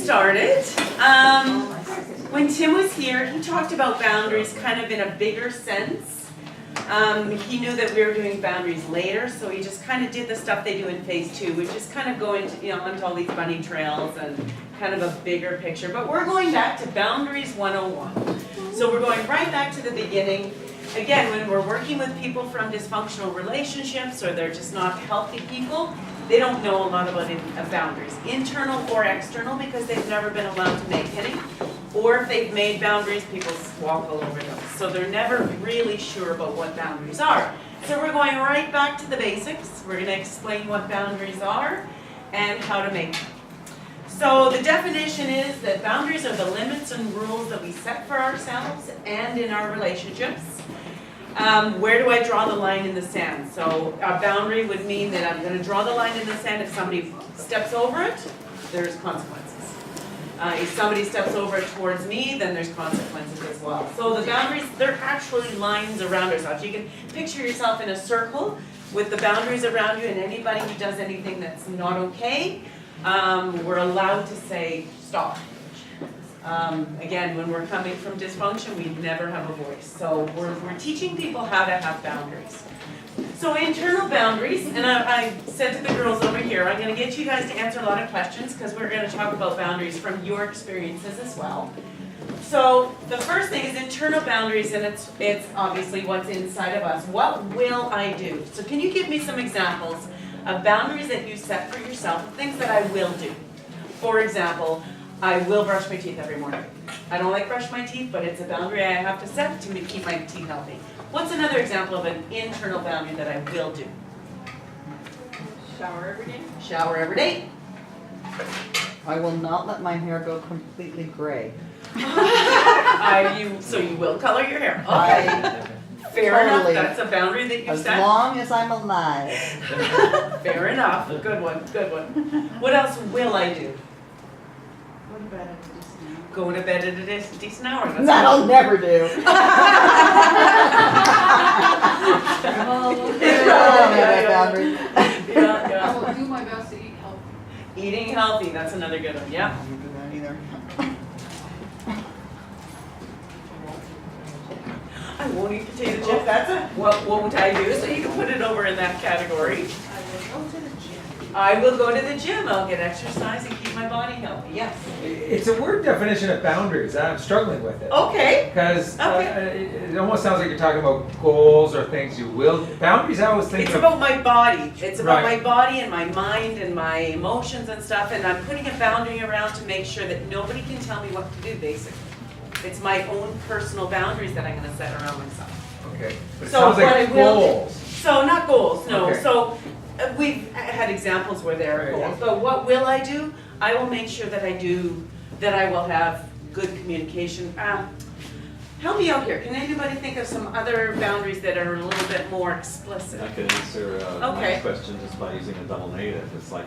started. When Tim was here, he talked about boundaries kind of in a bigger sense. He knew that we were doing boundaries later, so he just kind of did the stuff they do in phase 2, which is kind of going to, onto all these bunny trails and kind of a bigger picture. But we're going back to Boundaries 101. So we're going right back to the beginning. Again, when we're working with people from dysfunctional relationships or they're just not healthy people, they don't know a lot about boundaries, internal or external, because they've never been allowed to make any. Or if they've made boundaries, people walk all over them. So they're never really sure about what boundaries are. So we're going right back to the basics. We're going to explain what boundaries are and how to make them. So the definition is that boundaries are the limits and rules that we set for ourselves and in our relationships. Where do I draw the line in the sand? So a boundary would mean that I'm going to draw the line in the sand. If somebody steps over it, there's consequences. If somebody steps over it towards me, then there's consequences as well. So the boundaries, they're actually lines around ourselves. You can picture yourself in a circle with the boundaries around you, and anybody who does anything that's not okay, we're allowed to say stop. Again, when we're coming from dysfunction, we never have a voice. So we're teaching people how to have boundaries. So internal boundaries, and I said to the girls over here, I'm going to get you guys to answer a lot of questions because we're going to talk about boundaries from your experiences as well. So the first thing is internal boundaries, and it's obviously what's inside of us. What will I do? So can you give me some examples of boundaries that you set for yourself, things that I will do? For example, I will brush my teeth every morning. I don't like brushing my teeth, but it's a boundary I have to set to keep my teeth healthy. What's another example of an internal boundary that I will do? Shower every day. Shower every day. I will not let my hair go completely gray. So you will color your hair. Okay. Fair enough. That's a boundary that you set. As long as I'm alive. Fair enough. Good one. Good one. What else will I do? Go to bed at a decent hour. That'll never do. I will do my best to eat healthy. Eating healthy, that's another good one, yeah. I don't do that either. I won't eat potato chips, that's a, what won't I do? So you can put it over in that category. I will go to the gym. I will go to the gym, I'll get exercise and keep my body healthy, yes. It's a weird definition of boundaries. I'm struggling with it. Okay. Because Okay. it almost sounds like you're talking about goals or things you will. Boundaries, I always think It's of. about my body. It's about Right. my body and my mind and my emotions and stuff, and I'm putting a boundary around to make sure that nobody can tell me what to do, basically. It's my own personal boundaries that I'm gonna set around myself. Okay. But it So sounds what like I will do- goals. So not goals, no. Okay. So we've had examples where there are Right, goals, yeah. but what will I do? I will make sure that I will have good communication. Help me out here. Can anybody think of some other boundaries that are a little bit more explicit? I could answer Okay. my question just by using a double negative. It's like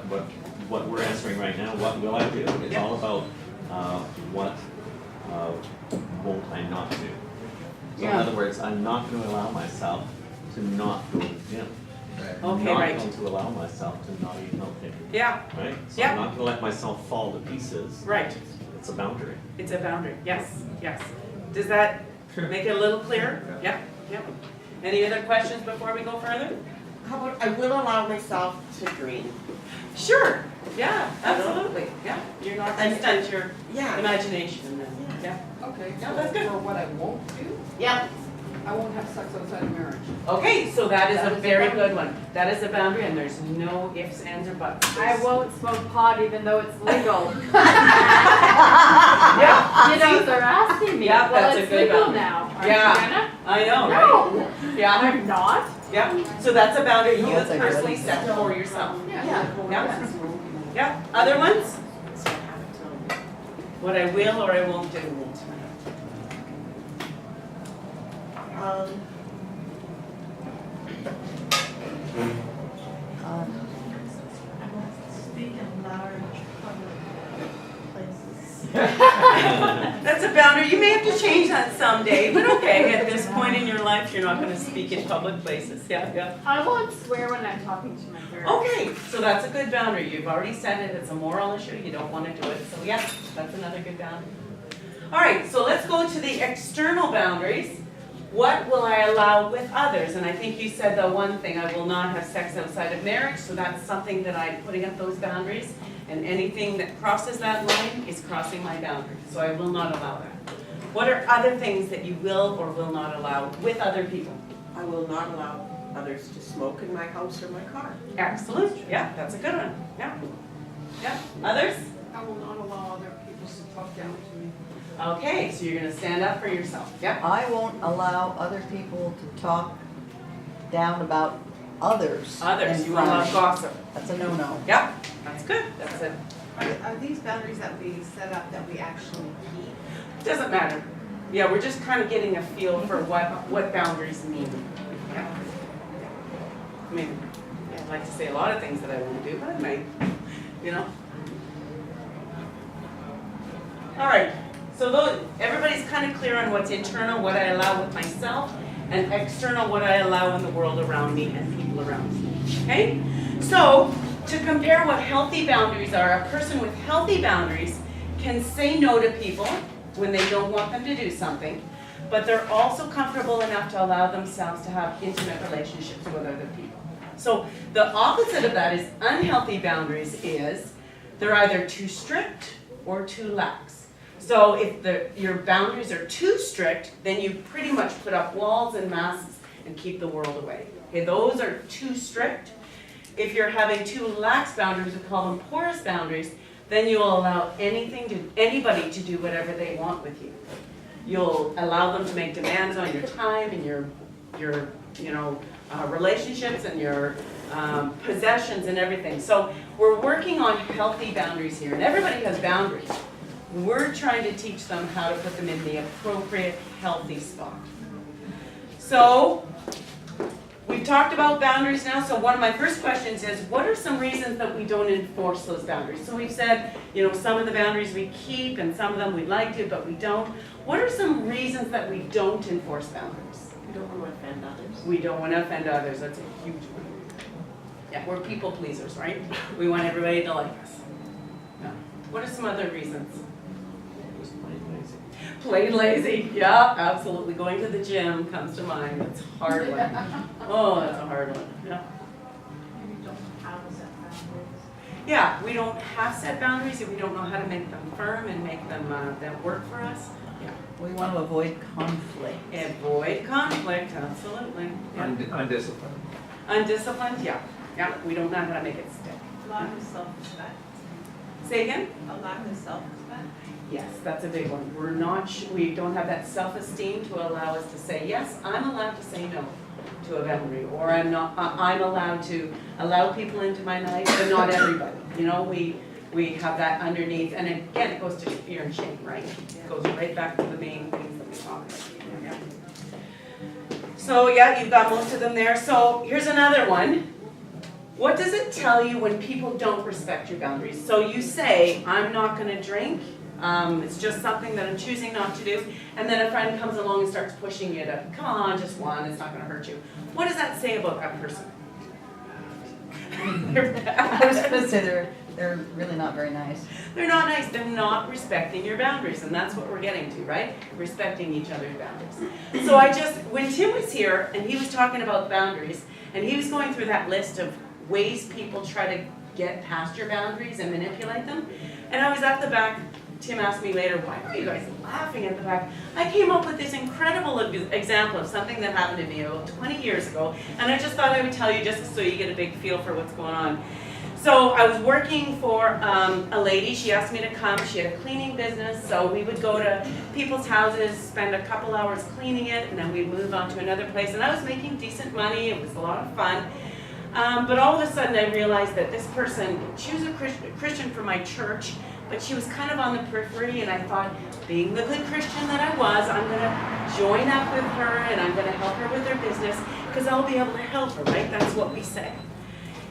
what we're answering right now, what will I do? It's Yeah. all about what won't I not do. So in Yeah. other words, I'm not going to allow myself to not go to the gym. Right. I'm Okay, not right. going to allow myself to not eat healthy. Yeah, Right? So Yeah. I'm not going to let myself fall to pieces. right. It's a boundary. It's a boundary. Yes, yes. Does that Sure. make it a little clearer? Yeah, yeah. Any other questions before we go further? How about I will allow myself to dream? Sure. Yeah, absolutely. Yeah. You're not going to stunt your Yeah. imagination then. Yeah. Okay, No, so that's good. for what I won't do, Yeah. I won't have sex outside of marriage. Okay, so that is That a is a very boundary. good one. That is a boundary and there's no ifs, ands, or buts. I won't smoke pot even though it's legal. Yeah. You know, they're asking me. Yeah, well, that's a it's good legal boundary. now. Aren't Yeah. you gonna? I know, right? No, Yeah, I'm not. yeah. So that's a boundary you No, it's a good personally one. set for yourself. Yeah. Yeah. Yeah. Other ones? What I will or I won't do. Speak in large public places. That's a boundary. You may have to change that someday, but okay, at this point in your life, you're not gonna speak in public places. Yeah, yeah. I won't swear when I'm talking to my parents. Okay, so that's a good boundary. You've already said it. It's a moral issue. You don't wanna do it. So yeah, that's another good boundary. All right, so let's go to the external boundaries. What will I allow with others? And I think you said the one thing, I will not have sex outside of marriage, so that's something that I'm putting up those boundaries. And anything that crosses that line is crossing my boundary, so I will not allow that. What are other things that you will or will not allow with other people? I will not allow others to smoke in my house or my car. Excellent, yeah, that's a good one, yeah. Yeah, others? I will not allow other people to talk down to me. Okay, so you're gonna stand up for yourself, yeah? I won't allow other people to talk down about others. Others, in you front will of not me. gossip. That's a no-no. Yep, that's good, that's it. Are these boundaries that we set up that we actually keep? Doesn't matter. Yeah, we're just kind of getting a feel for what boundaries mean. Yeah. I mean, I'd like to say a lot of things that I won't do, but I might, you know? All right, so everybody's kind of clear on what's internal, what I allow with myself, and external, what I allow in the world around me and people around me, okay? So, to compare what healthy boundaries are, a person with healthy boundaries can say no to people when they don't want them to do something, but they're also comfortable enough to allow themselves to have intimate relationships with other people. So the opposite of that is unhealthy boundaries is they're either too strict or too lax. So if your boundaries are too strict, then you pretty much put up walls and masks and keep the world away. Okay, those are too strict. If you're having too lax boundaries, we call them porous boundaries, then you'll allow anybody to do whatever they want with you. You'll allow them to make demands on your time and your relationships and your possessions and everything. So we're working on healthy boundaries here, and everybody has boundaries. We're trying to teach them how to put them in the appropriate, healthy spot. So we've talked about boundaries now, so one of my first questions is, what are some reasons that we don't enforce those boundaries? So we've said, some of the boundaries we keep and some of them we'd like to, but we don't. What are some reasons that we don't enforce boundaries? We don't want to offend others. We don't want to offend others, that's a huge one. Yeah, we're people pleasers, right? We want everybody to like us. Yeah. What are some other reasons? Just plain lazy. Plain lazy, yeah, absolutely. Going to the gym comes to mind, that's a hard one. Oh, that's a hard one, yeah. We don't have a set boundaries. Yeah, we don't have set boundaries and we don't know how to make them firm and make them that work for us. Yeah. We want to avoid conflict. Avoid conflict, absolutely. Yeah. Undisciplined. Undisciplined, yeah. Yeah, we don't know how to make it stick. Lack of self-respect. Say again? A lack of self-respect. Yes, that's a big one. We don't have that self-esteem to allow us to say, yes, I'm allowed to say no to a boundary, or I'm allowed to allow people into my life, but not everybody. We have that underneath, and again, it goes to fear and shame, right? It goes right back to the main things that we talk about. Yeah. So yeah, you've got most of them there. So here's another one. What does it tell you when people don't respect your boundaries? So you say, I'm not going to drink. It's just something that I'm choosing not to do. And then a friend comes along and starts pushing you to, come on, just one, it's not going to hurt you. What does that say about that person? I was going to say they're really not very nice. They're not nice. They're not respecting your boundaries. And that's what we're getting to, right? Respecting each other's boundaries. So when Tim was here and he was talking about boundaries, and he was going through that list of ways people try to get past your boundaries and manipulate them, and I was at the back. Tim asked me later, why are you guys laughing at the back? I came up with this incredible example of something that happened to me about 20 years ago, and I just thought I would tell you just so you get a big feel for what's going on. So I was working for a lady. She asked me to come. She had a cleaning business, so we would go to people's houses, spend a couple hours cleaning it, and then we'd move on to another place. And I was making decent money. It was a lot of fun. But all of a sudden I realized that this person, she was a Christian from my church, but she was kind of on the periphery, and I thought, being the good Christian that I was, I'm going to join up with her and I'm going to help her with her business because I'll be able to help her, right? That's what we say.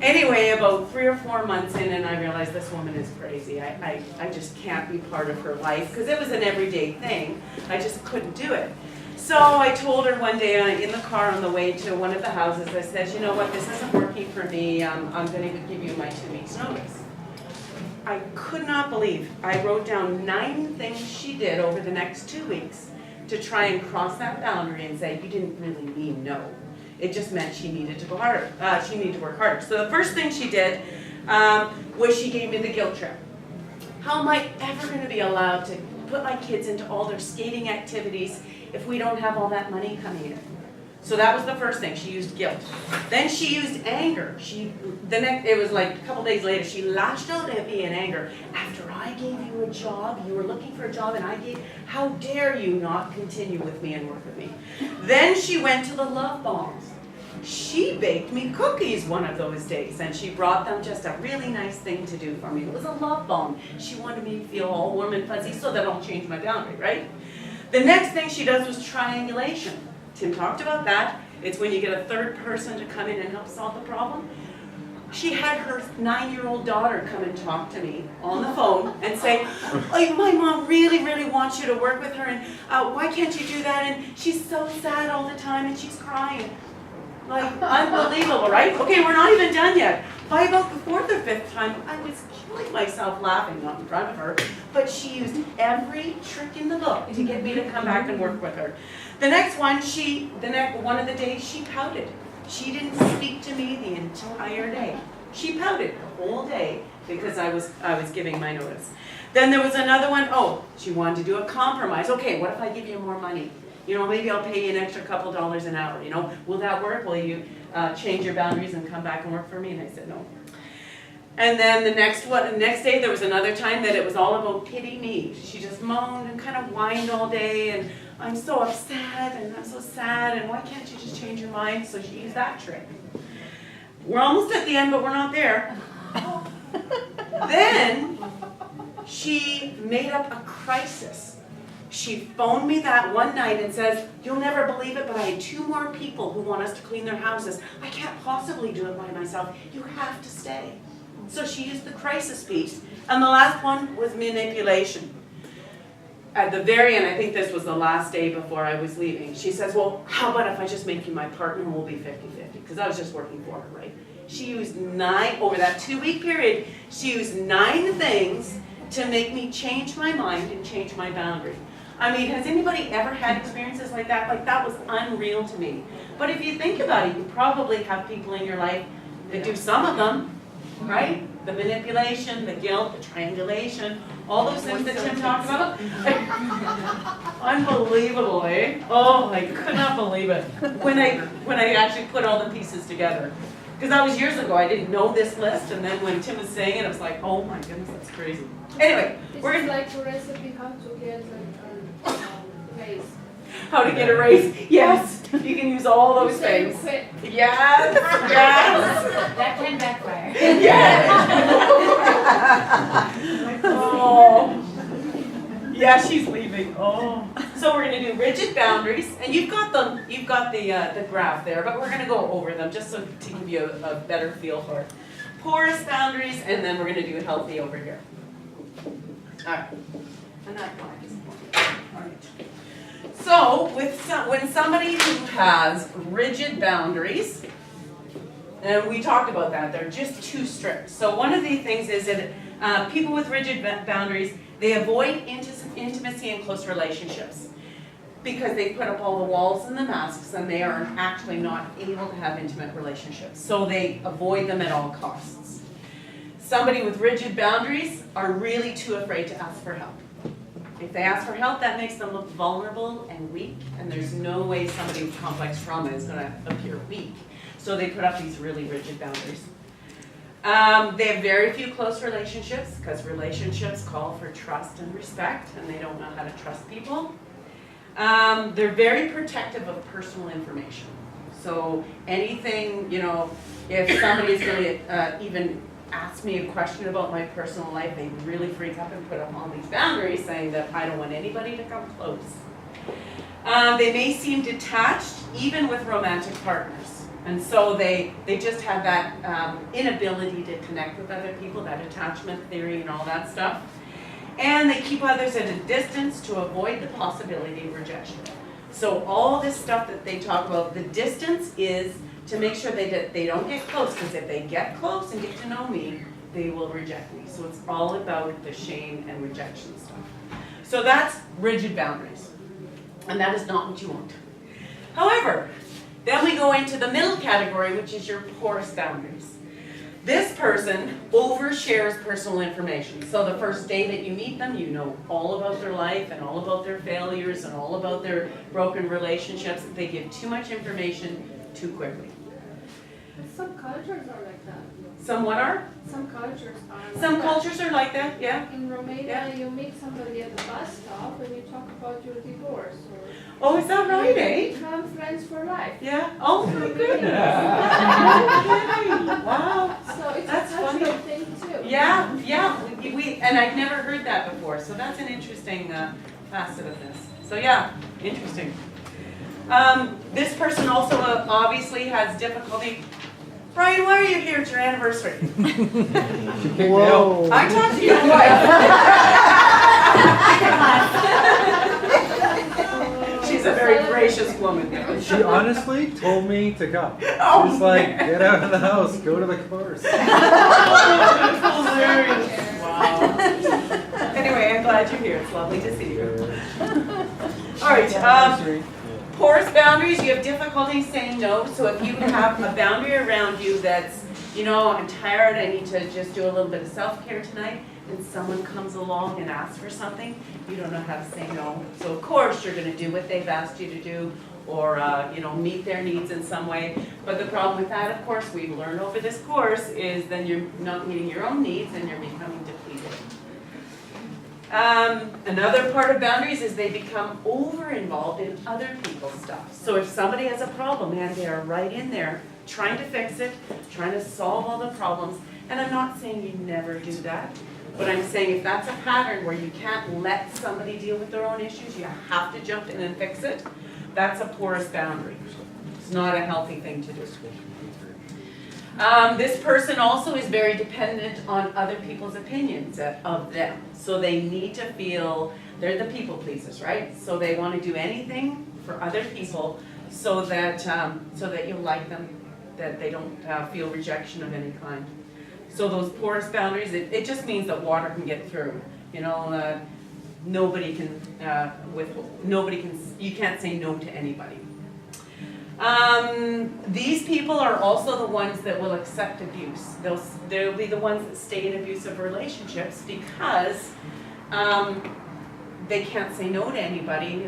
Anyway, about 3 or 4 months in, and I realized this woman is crazy. I just can't be part of her life, because it was an everyday thing. I just couldn't do it. So I told her one day in the car on the way to one of the houses, I said, you know what, this isn't working for me. I'm going to give you my 2 weeks notice. I could not believe, I wrote down 9 things she did over the next 2 weeks to try and cross that boundary and say, you didn't really mean no. It just meant she needed to go harder. She needed to work harder. So the first thing she did was she gave me the guilt trip. How am I ever going to be allowed to put my kids into all their skating activities if we don't have all that money coming in? So that was the first thing. She used guilt. Then she used anger. It was like a couple days later, she lashed out at me in anger. After I gave you a job, you were looking for a job, and how dare you not continue with me and work with me? Then she went to the love bombs. She baked me cookies one of those days, and she brought them, just a really nice thing to do for me. It was a love bomb. She wanted me to feel all warm and fuzzy so that I'll change my boundary, right? The next thing she does was triangulation. Tim talked about that. It's when you get a third person to come in and help solve the problem. She had her 9-year-old daughter come and talk to me on the phone and say, oh, my mom really, really wants you to work with her, and why can't you do that? And she's so sad all the time, and she's crying. Like, unbelievable, right? Okay, we're not even done yet. By about the 4th or 5th time, I was killing myself laughing, not in front of her, but she used every trick in the book to get me to come back and work with her. The next one, one of the days, she pouted. She didn't speak to me the entire day. She pouted the whole day because I was giving my notice. Then there was another one, she wanted to do a compromise. Okay, what if I give you more money? You know, maybe I'll pay you an extra couple dollars an hour, you know. Will that work? Will you change your boundaries and come back and work for me? And I said no. And then the next day, there was another time that it was all about pity me. She just moaned and kind of whined all day, and I'm so upset, and I'm so sad, and why can't you just change your mind? So she used that trick. We're almost at the end, but we're not there. Then she made up a crisis. She phoned me that one night and says, you'll never believe it, but I had 2 more people who want us to clean their houses. I can't possibly do it by myself. You have to stay. So she used the crisis piece. And the last one was manipulation. At the very end, I think this was the last day before I was leaving, she says, well, how about if I just make you my partner and we'll be 50-50? Because I was just working for her, right? She used 9, over that 2-week period, she used 9 things to make me change my mind and change my boundary. I mean, has anybody ever had experiences like that? Like, that was unreal to me. But if you think about it, you probably have people in your life that do some of them, right? The manipulation, the guilt, the triangulation, all those things that Tim talked about. Unbelievable, eh? Oh, I could not believe it when I actually put all the pieces together. Because that was years ago, I didn't know this list, and then when Tim was saying it, I was like, oh my goodness, that's crazy. Anyway, we're gonna like a recipe how to get a raise. How to get a raise? Yes, you can use all those things. Yes, yes. That can backfire. Yes. Oh. Yeah, she's leaving. Oh. So we're going to do rigid boundaries, and you've got the graph there, but we're going to go over them just so to give you a better feel for it. Porous boundaries, and then we're going to do healthy over here. All right. And that one is all right. So when somebody who has rigid boundaries, and we talked about that, they're just too strict. So one of the things is that people with rigid boundaries, they avoid intimacy and close relationships because they put up all the walls and the masks, and they are actually not able to have intimate relationships. So they avoid them at all costs. Somebody with rigid boundaries are really too afraid to ask for help. If they ask for help, that makes them look vulnerable and weak, and there's no way somebody with complex trauma is going to appear weak. So they put up these really rigid boundaries. They have very few close relationships because relationships call for trust and respect, and they don't know how to trust people. They're very protective of personal information. So anything, you know, if somebody is going to even ask me a question about my personal life, they really freak up and put up all these boundaries saying that I don't want anybody to come close. They may seem detached even with romantic partners. And so they just have that inability to connect with other people, that attachment theory and all that stuff. And they keep others at a distance to avoid the possibility of rejection. So all this stuff that they talk about, the distance is to make sure that they don't get close, because if they get close and get to know me, they will reject me. So it's all about the shame and rejection stuff. So that's rigid boundaries. And that is not what you want. However, then we go into the middle category, which is your porous boundaries. This person overshares personal information. So the first day that you meet them, you know all about their life and all about their failures and all about their broken relationships. They give too much information too quickly. But some cultures are like that. Some what are? Some cultures are like Some that. cultures are like that, yeah. In Romania, Yeah. you meet somebody at the bus stop and you talk about your divorce, or Oh, is that right, you eh? become friends for life. Yeah. Oh my goodness. Okay. Wow. So it's That's a cultural funny. thing too. Yeah, yeah, and I've never heard that before, so that's an interesting facet of this. So yeah, interesting. This person also obviously has difficulty. Brian, why are you here? It's your anniversary. She kicked me out. Whoa. I talked to your wife. She's a very gracious woman. She honestly told me to come. Oh, She's like, get out of the house, go to the course. Wow. Anyway, I'm glad you're here. It's lovely to see you. All right. Porous boundaries, you have difficulty saying no. So if you have a boundary around you that's, you know, I'm tired, I need to just do a little bit of self-care tonight, and someone comes along and asks for something, you don't know how to say no. So of course you're going to do what they've asked you to do, or you know, meet their needs in some way. But the problem with that, of course, we've learned over this course, is then you're not meeting your own needs and you're becoming depleted. Another part of boundaries is they become over-involved in other people's stuff. So if somebody has a problem and they are right in there trying to fix it, trying to solve all the problems, and I'm not saying you never do that, but I'm saying if that's a pattern where you can't let somebody deal with their own issues, you have to jump in and fix it, that's a porous boundary. It's not a healthy thing to do. This person also is very dependent on other people's opinions of them. So they need to feel, they're the people pleasers, right? So they want to do anything for other people so that you like them, that they don't feel rejection of any kind. So those porous boundaries, it just means that water can get through. You know, you can't say no to anybody. These people are also the ones that will accept abuse. They'll be the ones that stay in abusive relationships because they can't say no to anybody.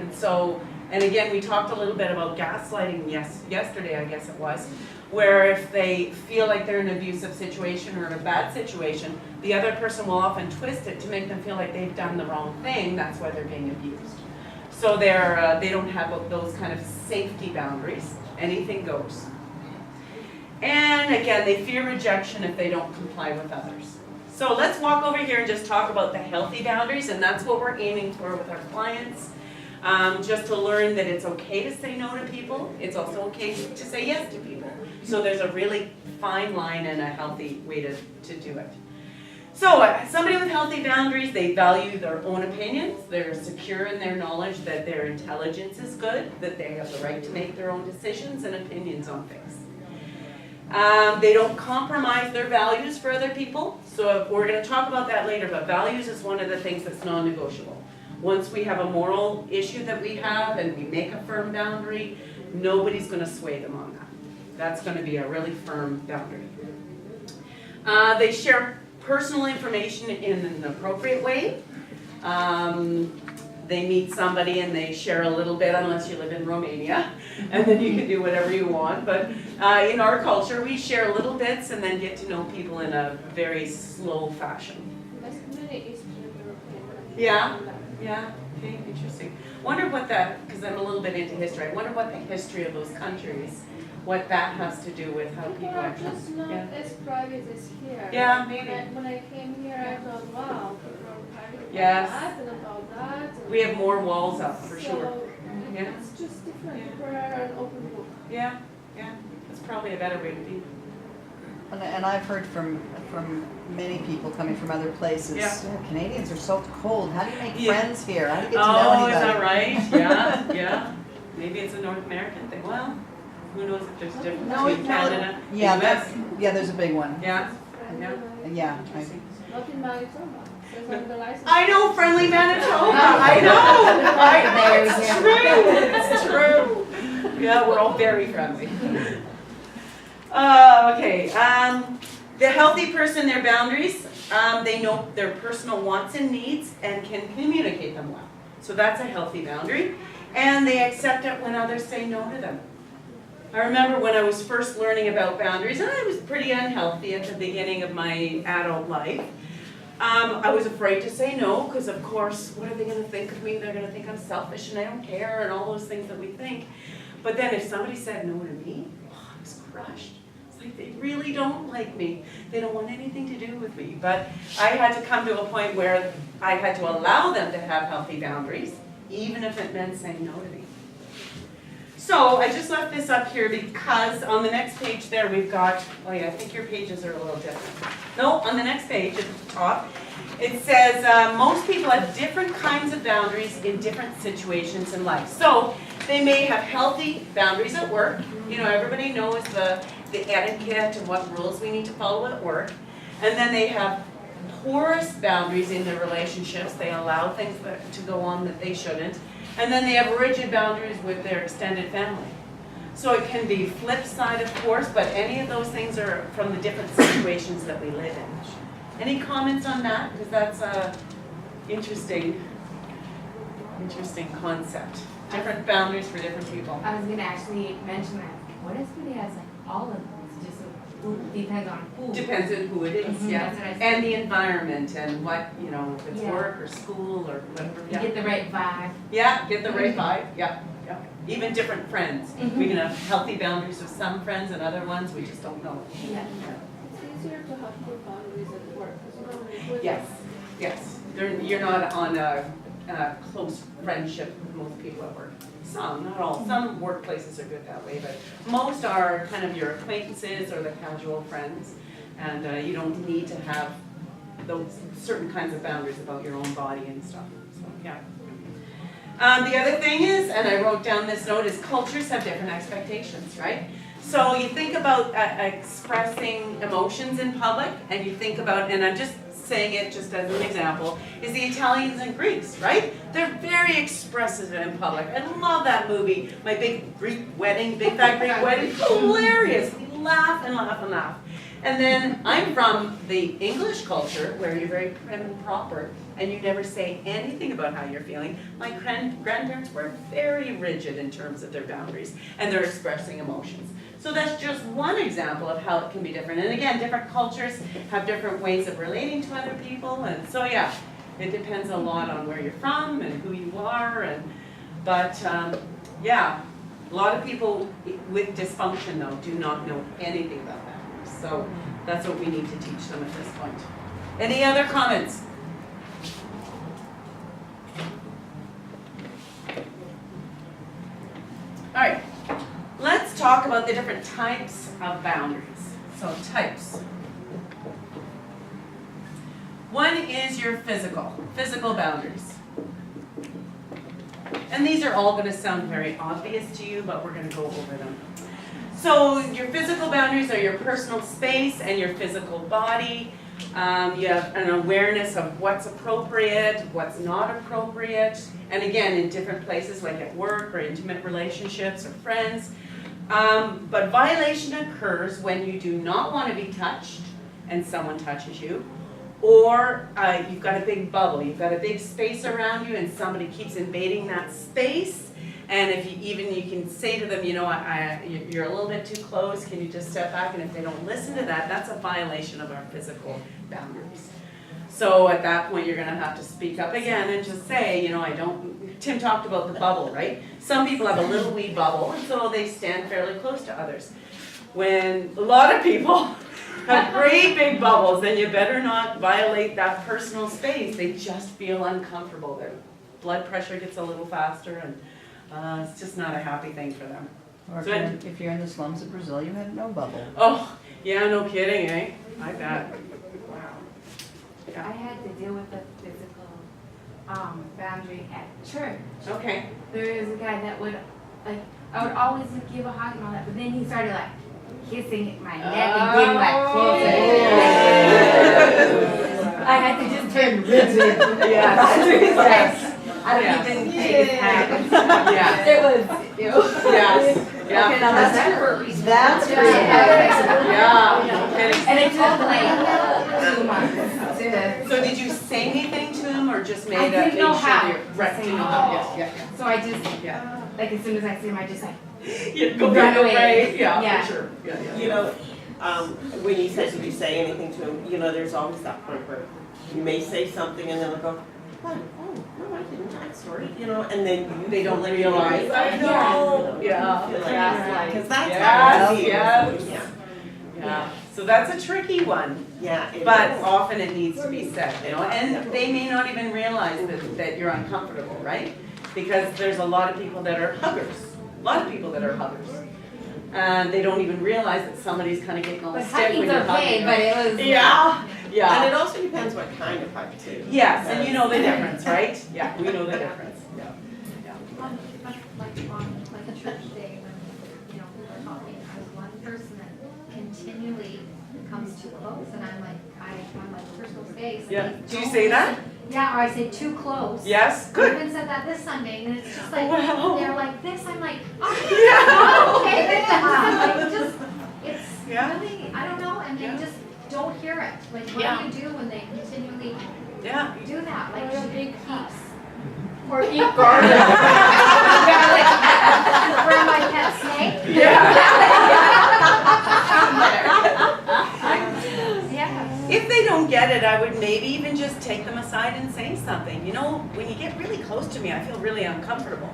And again, we talked a little bit about gaslighting yesterday, I guess it was, where if they feel like they're in an abusive situation or in a bad situation, the other person will often twist it to make them feel like they've done the wrong thing. That's why they're being abused. So they don't have those kind of safety boundaries. Anything goes. And again, they fear rejection if they don't comply with others. So let's walk over here and just talk about the healthy boundaries, and that's what we're aiming for with our clients. Just to learn that it's okay to say no to people. It's also okay to say yes to people. So there's a really fine line and a healthy way to do it. So somebody with healthy boundaries, they value their own opinions. They're secure in their knowledge that their intelligence is good, that they have the right to make their own decisions and opinions on things. They don't compromise their values for other people. So we're going to talk about that later, but values is one of the things that's non-negotiable. Once we have a moral issue that we have and we make a firm boundary, nobody's going to sway them on that. That's going to be a really firm boundary. They share personal information in an appropriate way. They meet somebody and they share a little bit, unless you live in Romania, and then you can do whatever you want. But in our culture, we share little bits and then get to know people in a very slow fashion. There's many Eastern European. Yeah. Yeah, okay, interesting. Wonder what that, because I'm a little bit into history, I wonder what the history of those countries, what that has to do with how people People are actually. just not Yeah. as private as here. Yeah, maybe. When I came here, I thought, wow, people are private about Yes. that and about that. And We have more walls up, for sure. So Yeah. it's just different. People are an open book. Yeah, yeah, that's probably a better way to be. And I've heard from many people coming from other places. Yeah. Canadians are so cold. How do you make Yeah. friends here? How do you get to know Oh, anybody? is that right? Yeah, yeah. Maybe it's a North American thing. Well, who knows if there's a difference No, between Canada and Yeah, US. there's a big one. Yeah, Friendly Yeah. Manitoba. Yeah. Not in Manitoba. Says on the license. I know, friendly Manitoba. I know. It's true. It's true. Yeah, we're all very friendly. Okay. The healthy person, their boundaries. They know their personal wants and needs and can communicate them well. So that's a healthy boundary. And they accept it when others say no to them. I remember when I was first learning about boundaries, and I was pretty unhealthy at the beginning of my adult life. I was afraid to say no because, of course, what are they going to think of me? They're going to think I'm selfish and I don't care and all those things that we think. But then if somebody said no to me, I was crushed. It's like they really don't like me. They don't want anything to do with me. But I had to come to a point where I had to allow them to have healthy boundaries, even if it meant saying no to me. So I just left this up here because on the next page there we've got, oh yeah, I think your pages are a little different. No, on the next page at the top, it says most people have different kinds of boundaries in different situations in life. So they may have healthy boundaries at work. You know, everybody knows the etiquette and what rules we need to follow at work. And then they have porous boundaries in their relationships. They allow things to go on that they shouldn't. And then they have rigid boundaries with their extended family. So it can be flip side, of course, but any of those things are from the different situations that we live in. Any comments on that? Because that's a interesting concept. Different boundaries for different people. I was gonna actually mention that. What if somebody has like all of them? It's just depends on who. Depends on who it is, Mhm, yeah. that's what I said. And the environment and what, you know, if it's Yeah. work or school or whatever. You Yeah. get the right vibe. Yeah, get the right vibe, yeah, yeah. Even different friends. We can have healthy boundaries with some friends and other ones we just don't know. Yeah. It's easier to have good boundaries at work because you know when Yes, yes. You're not on a close friendship with most people at work. Some, not all. Some workplaces are good that way, but most are kind of your acquaintances or the casual friends. And you don't need to have those certain kinds of boundaries about your own body and stuff, so, yeah. The other thing is, and I wrote down this note, is cultures have different expectations, right? So you think about expressing emotions in public, and you think about, and I'm just saying it just as an example, is the Italians and Greeks, right? They're very expressive in public. I love that movie, My Big Greek Wedding, Big Fat Greek Wedding, hilarious. We laugh and laugh and laugh. And then I'm from the English culture where you're very prim and proper and you never say anything about how you're feeling. My grandparents were very rigid in terms of their boundaries and their expressing emotions. So that's just one example of how it can be different. And again, different cultures have different ways of relating to other people. And so yeah, it depends a lot on where you're from and who you are. But yeah, a lot of people with dysfunction though do not know anything about that. So that's what we need to teach them at this point. Any other comments? All right, let's talk about the different types of boundaries. So types. One is your physical boundaries. And these are all going to sound very obvious to you, but we're going to go over them. So your physical boundaries are your personal space and your physical body. You have an awareness of what's appropriate, what's not appropriate, and again, in different places like at work or intimate relationships or friends. But violation occurs when you do not want to be touched and someone touches you, or you've got a big bubble, you've got a big space around you and somebody keeps invading that space. And if you can say to them, you know, you're a little bit too close, can you just step back? And if they don't listen to that, that's a violation of our physical boundaries. So at that point, you're going to have to speak up again and just say, you know, Tim talked about the bubble, right? Some people have a little wee bubble, and so they stand fairly close to others. When a lot of people have great big bubbles, then you better not violate that personal space. They just feel uncomfortable. Their blood pressure gets a little faster, and it's just not a happy thing for them. Or if So you're, I- if you're in the slums of Brazil, you had no bubble. Oh, yeah, no kidding, eh? I bet. I had to deal with a physical, boundary at church. Okay. There is a guy that would, like, I would always give a hug and all that, but then he started like kissing my neck and getting like closer. I had to just turn rigid. Yeah. I don't Yeah. even take his hand. Yeah. It was, ew. Yes. Okay, Yeah. now that's Yeah. Yeah. No kidding. And it took like 2 months to. So did you say anything to him or just I made didn't know sure how you're- to Right, say didn't know no. how, yes, So I just, yeah, like as soon as I see him, I just like, yeah. You go Run right away. away, yeah, Yeah. for sure, yeah, yeah. You know, when you said, did you say anything to him, you know, there's always that point where you may say something and then they'll go, oh, no, I didn't, I'm sorry, you know, and then you. They don't feel like realize. you- I know. Yeah. Feel like- Yeah. Cause that's Yes, how it yes. is. Yeah, Yeah, so that's a tricky one, yeah. it but is. often it needs to be said, you know, and they may not even realize that you're uncomfortable, right? Because there's a lot of people that are huggers, a lot of people that are huggers. And they don't even realize that somebody's kind of getting all but stiff when hugging's you're okay, hugging but them. it was. Yeah, And yeah. it also depends what kind of hug too. Yes, and you know the difference, right? Yeah, we know the difference, yeah. Like on, like a church day when, you know, we were talking, I was one person that continually comes too close and I'm like, I'm like personal space. and Yeah. they Do you don't say that? listen. Yeah, or I say too close. Yes, I good. even said that this Sunday and it's just like, Wow. they're like this, I'm like, oh, Yeah. I'm okay with that. Like, just, it's Yeah. really, I don't know, and they Yeah. just don't hear it. Like, what Yeah. do you do when they continually Yeah. do that? Like, Or a big peace. Or eat garbage. Where my pet snake? Yeah. If they don't get it, I would maybe even just take them aside and say something. You know, when you get really close to me, I feel really uncomfortable.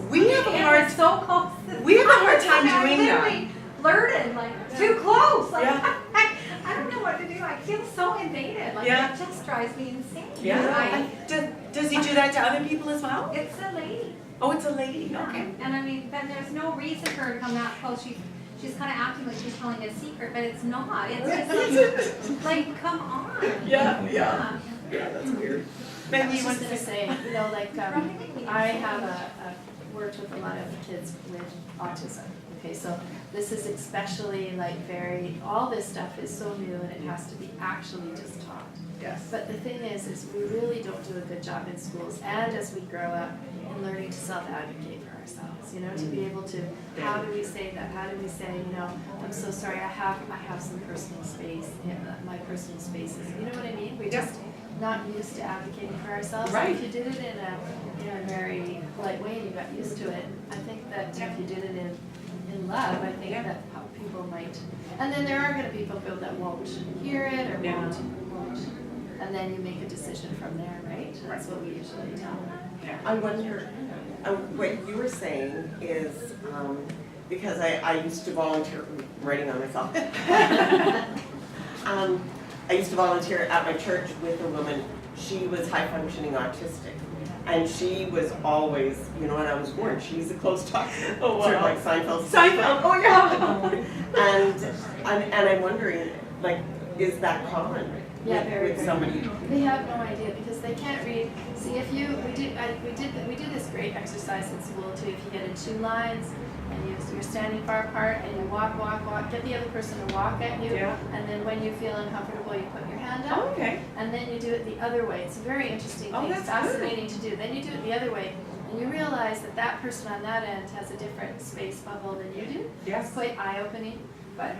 We have a It hard, was so close. we have a hard time I doing that. literally blurted, like, too close. Like, Yeah. I don't know what to do. I feel so invaded. Like, Yeah. it just drives me insane. Yeah. Does he do that to other people as well? It's a lady. Oh, it's a lady, okay. And I mean, then there's no reason for her to come that close. She's kind of acting like she's telling a secret, but it's not. It's just like, come on. Yeah, Yeah. Yeah, that's weird. I Maybe was you want just to gonna say. say, you know, like, I have worked with a lot of kids with autism. Okay, so this is especially like all this stuff is so new and it has to be actually just taught. Yes. But the thing is we really don't do a good job in schools and as we grow up in learning to self-advocate for ourselves, you know, to be able to, how do we say that? How do we say, you know, I'm so sorry, I have some personal space, my personal spaces, you know what I mean? We're just not used to advocating for ourselves. Right. If you did it in a very polite way and you got used to it, I think that if you did it in love, I think that people might, and then there are gonna be people that won't hear it or Yeah. won't, and then you make a decision from there, right? That's what we usually do. I wonder, what you were saying is, because I used to volunteer, I'm writing on myself. I used to volunteer at my church with a woman, she was high functioning autistic. And she was always, you know, when I was born, she's a close talker. Oh, wow. Sort of like Seinfeld. Seinfeld, oh yeah. And I'm wondering, like, is that common Yeah, very, with very. somebody? They have no idea because they can't read. See, if you, we do this great exercise in school too. If you get in 2 lines and you're standing far apart and you walk, get the other person to walk at you. Yeah. And then when you feel uncomfortable, you put your hand up. Oh, okay. And then you do it the other way. It's a very interesting Oh, thing. that's It's fascinating to do. Then you do it the other way and you realize that that person on that end has a different space bubble than you do. Yes. It's quite eye-opening, but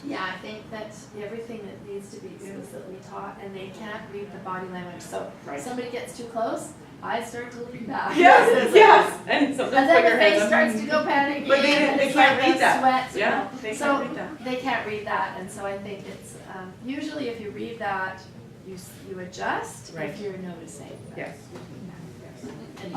yeah, I think that everything that needs to be explicitly taught, and they can't read the body language. So Right. if somebody gets too close, I start to lean back. Yes, yes. And so And then the face hands up. starts to go panicky. But they and it's can't like read a that. sweat, you Yeah, know. they So can't read that. they can't read that, and so I think it's usually if you read that, you adjust Right. if you're noticing. Yes. And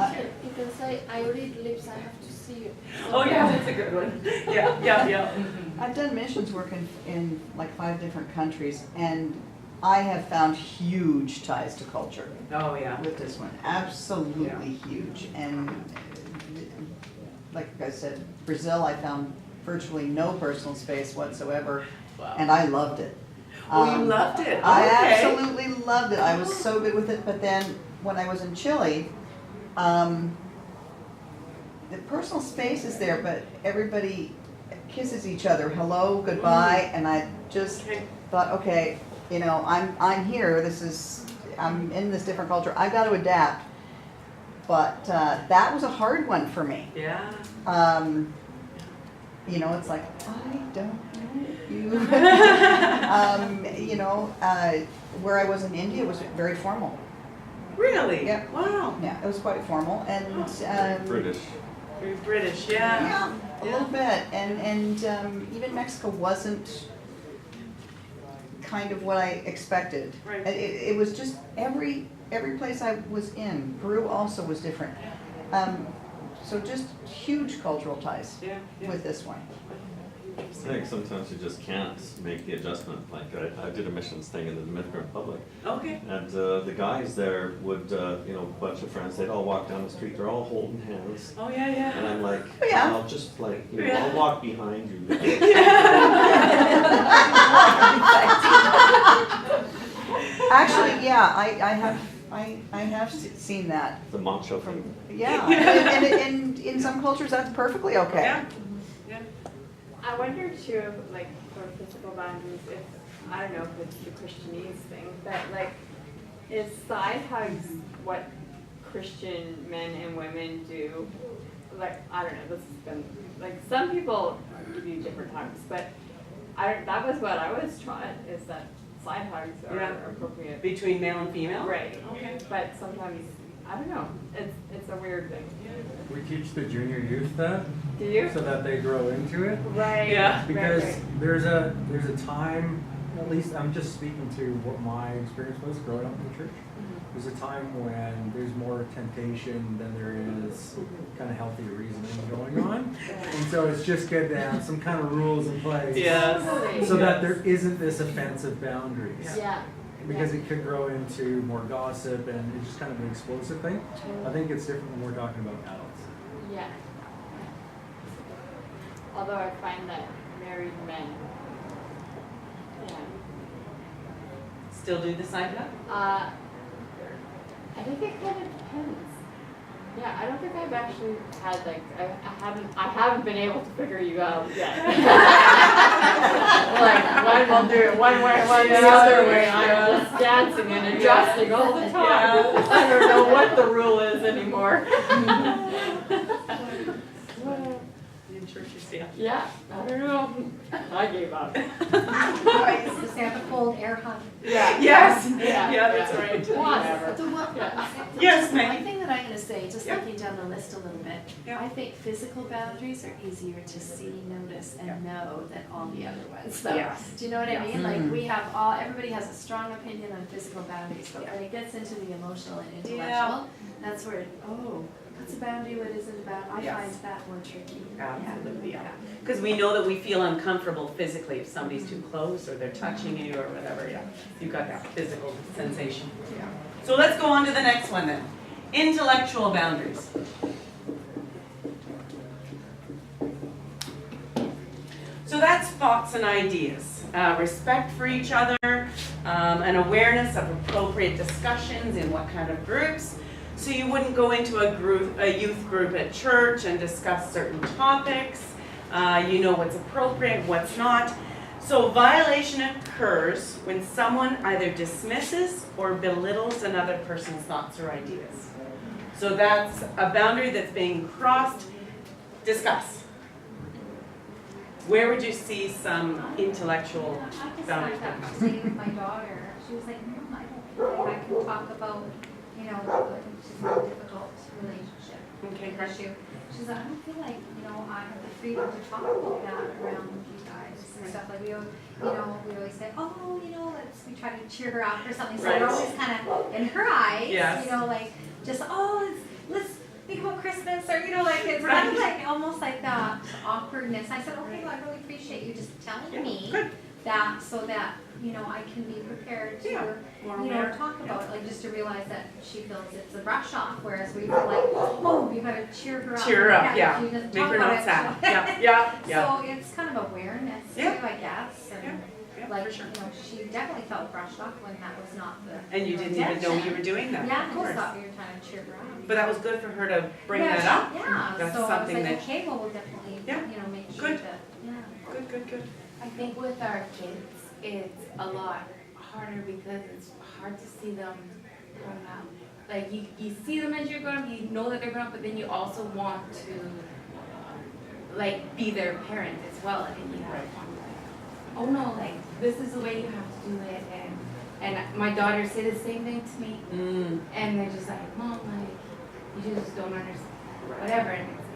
You can say, I read lips, I have to see you. Oh, yeah, that's a good one. Yeah, yeah, yeah. I've done missions work in like 5 different countries, and I have found huge ties to culture Oh, yeah. with this one. Absolutely huge. And like I said, Brazil, I found virtually no personal space whatsoever, Wow. and I loved it. Oh, you loved it? I Okay. absolutely loved it. I was so good with it, but then when I was in Chile, the personal space is there, but everybody kisses each other, hello, goodbye, and I just Okay. thought, okay, you know, I'm here, I'm in this different culture, I've got to adapt. But that was a hard one for me. Yeah. You know, it's like, I don't know you. You know, where I was in India was very formal. Really? Yep. Wow. Yeah, it was quite formal, and British. Very British, yeah. yeah, a little bit, and even Mexico wasn't kind of what I expected. Right. It was just every place I was in. Peru also was different. So just huge cultural ties Yeah. Yeah. with this one. I think sometimes you just can't make the adjustment. Like I did a missions thing in the Dominican Republic, Okay. and the guys there would, you know, a bunch of friends, they'd all walk down the street, they're all holding hands. Oh, yeah, yeah. And I'm like, Oh, yeah. I'll just like, you know, Yeah. I'll walk behind you. Actually, yeah, I have seen that. The macho From, thing. yeah, and in some cultures that's perfectly okay. Yeah. Yeah. I wonder too, like, for physical boundaries, if, I don't know if it's the Christianese thing, but like, is side hugs what Christian men and women do? Like, I don't know, this has been, like, some people do different hugs, but that was what I was taught, is that side hugs are Yeah. appropriate. Between male and female? Right, Okay. but sometimes, I don't know, it's a weird thing. We teach the junior youth that, Do you? so that they grow into it. Right. Yeah. Because right. there's a time, at least I'm just speaking to what my experience was growing up in the church. There's a time when there's more temptation than there is kind of healthy reasoning going on. And so it's just good to have some kind of rules in place. Yes. So that there isn't this offensive boundaries. Yeah. Because it could grow into more gossip and it's just kind of an explosive thing. I think it's different when we're talking about adults. Yeah. Although I find that married men, yeah. Still do the side hug? I think it kind of depends. Yeah, I don't think I've actually had like I haven't been able to figure you out yet. Like one will do it one way, one the other way. I'm just dancing and adjusting all the time. Yeah. I don't know what the rule is anymore. In churches, yeah. Yeah, I don't know. I gave up. Just have a cold air hug. Yeah. Yes. Yeah. Yeah, that's right. Whatever. The one, Yeah. Yes, one Maggie. thing that I'm gonna say, just Yeah. looking down the list a little bit, Yeah. I think physical boundaries are easier to see, notice, and know than all the other ones, though. Yes. Do you know what I Yes. mean? Like, we have everybody has a strong opinion on physical boundaries, but when it gets into the emotional and intellectual, that's where, what's a boundary, what isn't a boundary? I Yes. find that more tricky. Absolutely, yeah. Because we know that we feel uncomfortable physically if somebody's too close or they're touching you or whatever, yeah. You've got that physical sensation. Yeah. So let's go on to the next one then. Intellectual boundaries. So that's thoughts and ideas, respect for each other, an awareness of appropriate discussions in what kind of groups. So you wouldn't go into a youth group at church and discuss certain topics. You know what's appropriate, what's not. So violation occurs when someone either dismisses or belittles another person's thoughts or ideas. So that's a boundary that's being crossed. Discuss. Where would you see some intellectual I just boundaries? had that today with my daughter. She was like, Mom, I don't feel like I can talk about, you know, which is a difficult relationship Okay, great. issue. She's like, I don't feel like, you know, I have the freedom to talk about that around you guys and stuff. Like we always say, oh, you know, we try to cheer her up or something. So Right. we're always kind of in her eyes, Yes. you know, like just, let's think about Christmas or, you know, like it's kind of like almost like that awkwardness. I said, okay, well, I really appreciate you just telling me Good. that so that you know, I can be prepared to, Yeah, more you know, aware. talk about it, like just to realize that she feels it's a brush off, whereas we feel like, oh, we gotta cheer her up. Cheer her up, yeah. If you just Make talk her about not it, sad. she'll- Yeah. So it's kind of awareness too, Yeah. I guess, and Yeah, like, for sure. you know, she definitely felt brushed off when that was not the. And you didn't even know you were doing that, Yeah, of I course. just thought we were trying to cheer her up. But that was good for her to bring Yeah, that up. Yeah, That's so I was something like, that- okay, well, we'll definitely, Yeah, you know, make sure good. to, yeah. Good. I think with our kids, it's a lot harder because it's hard to see them grown up. Like you see them as you're grown up, you know that they're grown up, but then you also want to like be their parent as well, and you have to like, oh no, like this is the way you have to do it, and my daughters say the same thing to me, and they're just like, Mom, like you just don't understand, whatever, and it's like,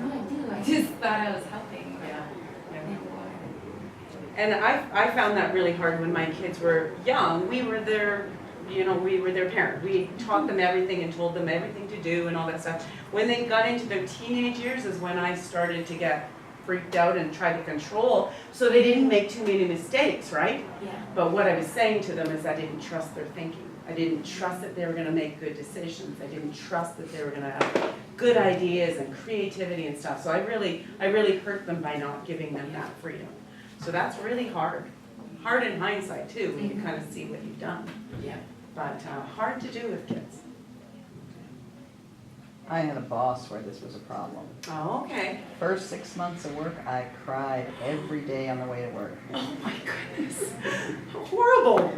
no, I do. I just thought I was helping. Yeah. Yeah. And I found that really hard when my kids were young. We were their parent. We taught them everything and told them everything to do and all that stuff. When they got into their teenage years is when I started to get freaked out and try to control so they didn't make too many mistakes, right? Yeah. But what I was saying to them is I didn't trust their thinking. I didn't trust that they were gonna make good decisions. I didn't trust that they were gonna have good ideas and creativity and stuff. So I really hurt them by not giving them that freedom. So that's really hard. Hard in hindsight too, when you kind of see what you've done. Yeah. But hard to do with kids. I had a boss where this was a problem. Oh, okay. First 6 months of work, I cried every day on the way to work. Oh my goodness. Horrible.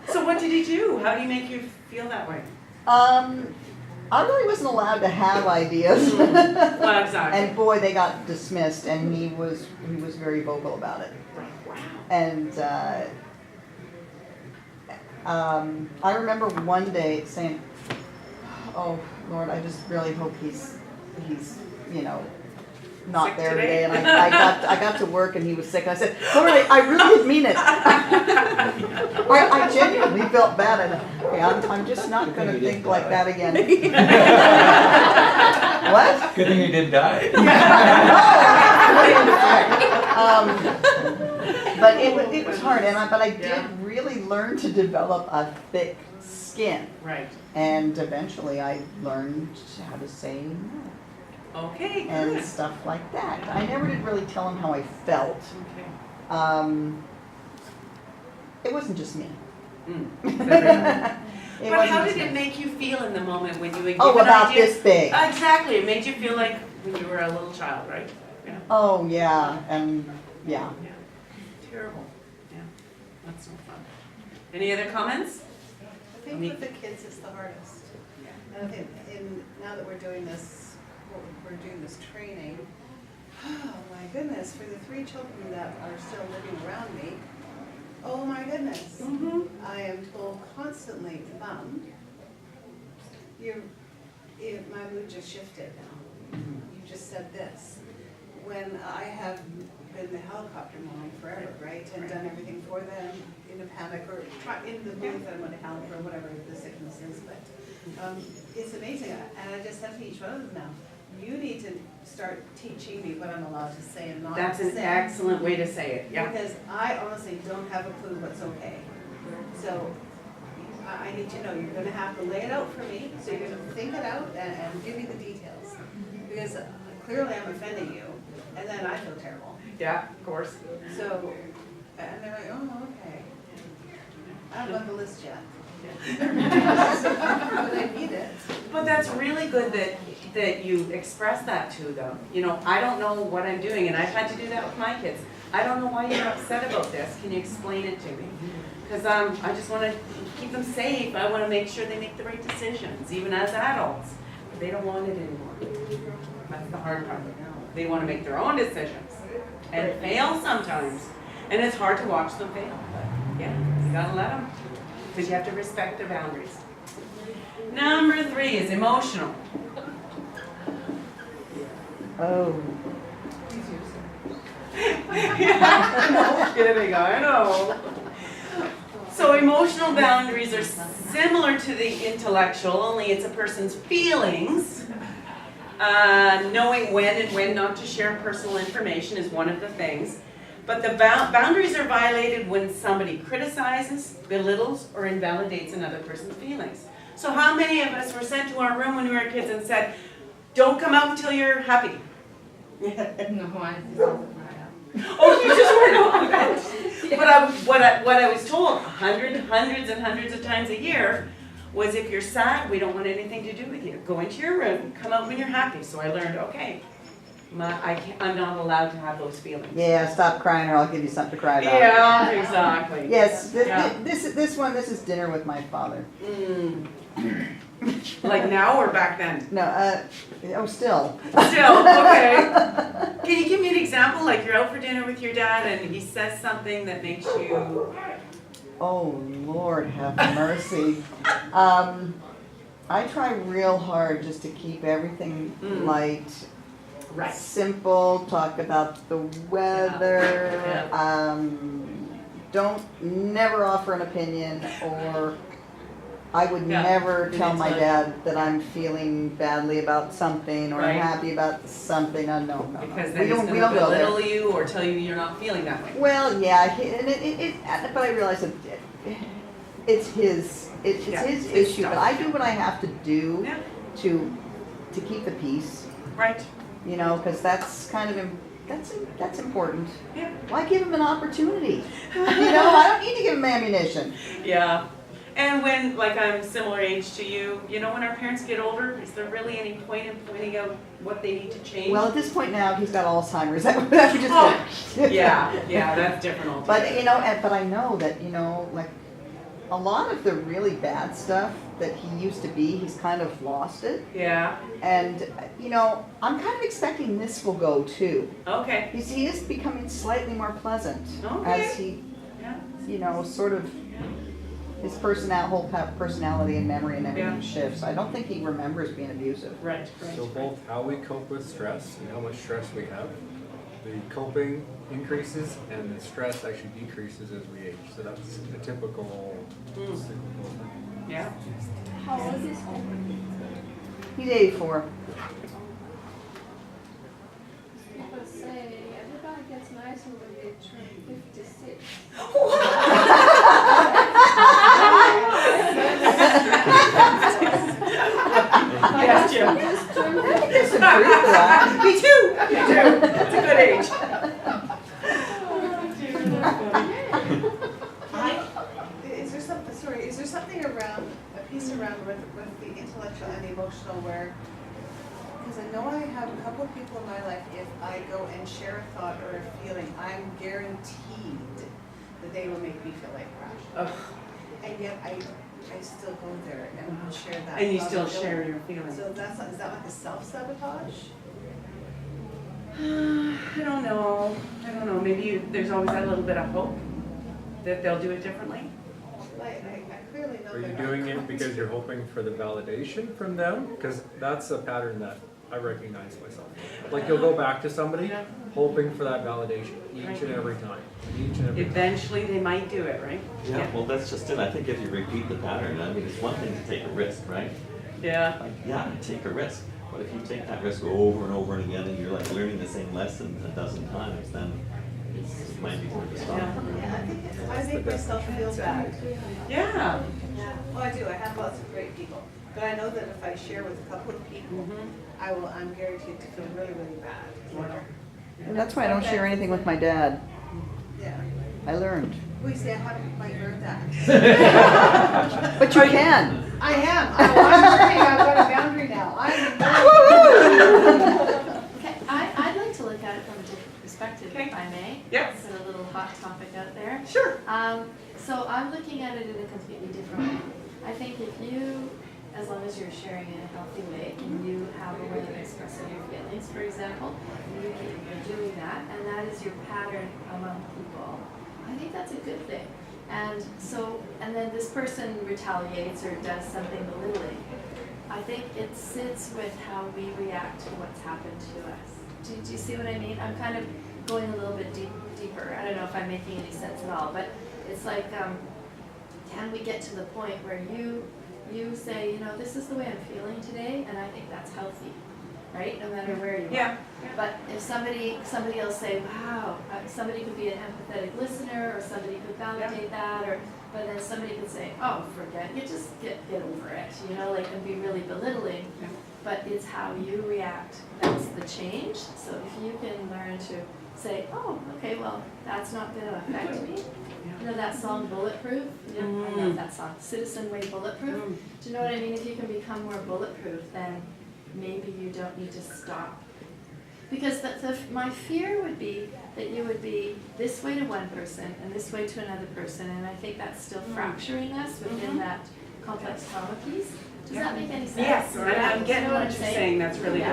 So what did he do? How do you make you feel that way? I really wasn't allowed to have ideas. Well, exactly. And boy, they got dismissed, and he was very vocal about it. Wow. And I remember one day saying, "Oh Lord, I just really hope he's you know not Sick there today? today." And I got to work, and he was sick. And I said, "Lord, I really didn't mean it." I genuinely felt bad, and okay, I'm just not going to think like that again. What? Good thing you didn't die. But it was hard, but I did really learn to develop a thick skin. Right. And eventually I learned how to say no Okay, and good. stuff like that. I never did really tell him how I felt. Okay. It wasn't just me. It But wasn't how just did me. it make you feel in the moment when you would give Oh, an about idea? this big. Exactly. It made you feel like when you were a little child, right? Yeah. Oh, yeah, and yeah. Terrible. Yeah. That's no fun. Any other comments? I think with the kids it's the hardest. And I think now that we're doing this training, oh my goodness, for the 3 children that are still living around me, oh my goodness. I am told constantly, Mom, my mood just shifted now. You just said this. When I have been the helicopter mom forever, right, and done everything for them in a panic or in the booth, I'm going to help or whatever the sickness is, but it's amazing. And I just said to each one of them now, you need to start teaching me what I'm allowed to say and not That's say. an excellent way to say it. Yeah. Because I honestly don't have a clue what's okay. So I need to know, you're gonna have to lay it out for me, so you're gonna think it out and give me the details. Because clearly I'm offending you, and then I feel terrible. Yeah, of course. So, and they're like, oh, okay. I don't have the list yet. But I need it. But that's really good that you express that to them. You know, I don't know what I'm doing, and I've had to do that with my kids. I don't know why you're upset about this. Can you explain it to me? Because I just want to keep them safe. I want to make sure they make the right decisions, even as adults. But they don't want it anymore. That's the hard part. They want to make their own decisions and fail sometimes. And it's hard to watch them fail. But yeah, you gotta let them. Because you have to respect their boundaries. Number 3 is emotional. Oh. No kidding, I know. So emotional boundaries are similar to the intellectual, only it's a person's feelings. Knowing when and when not to share personal information is one of the things. But the boundaries are violated when somebody criticizes, belittles, or invalidates another person's feelings. So how many of us were sent to our room when we were kids and said, don't come out until you're happy? No, I just wasn't right out. Oh, you just weren't on that. But what I was told hundreds and hundreds of times a year was, if you're sad, we don't want anything to do with you. Go into your room, come out when you're happy. So I learned, okay, I'm not allowed to have those feelings. Yeah, stop crying or I'll give you something to cry about. Yeah, exactly. Yes, Yeah. this is dinner with my father. Mm. Like now or back then? No, still. Still, okay. Can you give me an example? Like you're out for dinner with your dad and he says something that makes you... Oh, Lord have mercy. I try real hard just to keep everything light, Right. simple, talk about the weather, never offer an opinion, or I would Yeah. never You tell need my to- dad that I'm feeling badly about something or Right. I'm happy about something. No. Because We then he's don't gonna go there. belittle you or tell you you're not feeling that way. Well, yeah, but I realize that it's his Yeah, his his issue. stuff. But I do what I have to do Yeah. to keep the peace. Right. You know, because that's kind of that's important. Yeah. Why give him an opportunity? You know, I don't need to give him ammunition. Yeah. And when, like, I'm similar age to you, you know, when our parents get older, is there really any point in pointing out what they need to change? Well, at this point now, he's got Alzheimer's. That would just Oh, yeah, that's different altogether. But you know, but I know that, you know, like a lot of the really bad stuff that he used to be, he's kind of lost it. Yeah, And you know, I'm kind of expecting this will go too. okay, He is becoming slightly more pleasant Okay. as he, yeah, you know, sort of his whole personality and memory and everything shifts. I don't think he remembers being abusive. right, So both how we cope with stress and how much stress we have, the coping increases and the stress actually decreases as we age. So that's a typical cyclical thing. yeah. How old is this? He's 84. People say everybody gets nicer when they turn 56. Yes, Jim. Just turned There's some truth to that. Me too, that's a good age. Is there something around, a piece around with the intellectual and emotional where, because I know I have a couple of people in my life, if I go and share a thought or a feeling, I'm guaranteed that they will make me feel like crap. Ugh. And yet I still go there and I'll share that. And you still vulnerability. share your feelings. So that's not, is that like a self-sabotage? I don't know, maybe there's always that little bit of hope that they'll do it differently. Like, I clearly know Are you they're not doing it going because to. you're hoping for the validation from them? Because that's a pattern that I recognize myself. Like you'll go back to somebody hoping for that validation each and every time, each and every time. Eventually they might do it, right? Yeah, well, that's just it. I think if you repeat the pattern, I mean, it's one thing to take a risk, right? Yeah. Like, yeah, take a risk. But if you take that risk over and over and again, and you're like learning the same lesson a dozen times, then it might be time to stop. Yeah, I make myself feel bad. Yeah. Well, I do, I have lots of great people, but I know that if I share with a couple of people, I'm guaranteed to feel really, really bad. And that's why I don't share anything with my dad. Yeah. I learned. Well, you see, I haven't quite learned that. But you can. I am, I'm learning, I've got a boundary now, Okay, I'd like to look at it from a different perspective, Okay. if I may. Yes. Put a little hot topic out there. Sure. So I'm looking at it in a completely different way. I think if you, as long as you're sharing in a healthy way, and you have a way of expressing your feelings, for example, and you're doing that, and that is your pattern among people, I think that's a good thing. And so, and then this person retaliates or does something belittling. I think it sits with how we react to what's happened to us. Do you see what I mean? I'm kind of going a little bit deeper. I don't know if I'm making any sense at all, but it's like, can we get to the point where you say, you know, this is the way I'm feeling today, and I think that's healthy. right? No matter where you are. Yeah. But if somebody will say, wow, somebody could be an empathetic listener, or somebody could validate that, or, but then somebody could say, oh, forget, you just get over it, you know, like, and be really belittling. Yeah. But it's how you react, that's the change. So if you can learn to say, oh, okay, well, that's not gonna affect me. You know that song Bulletproof? Yeah, I love that song, Citizen Way Bulletproof. Do you know what I mean? If you can become more bulletproof, then maybe you don't need to stop. Because my fear would be that you would be this way to one person and this way to another person, and I think that's still fracturing us within that complex trauma piece. Does that make any sense? Yes, and I'm You getting know what you're saying, that's really good.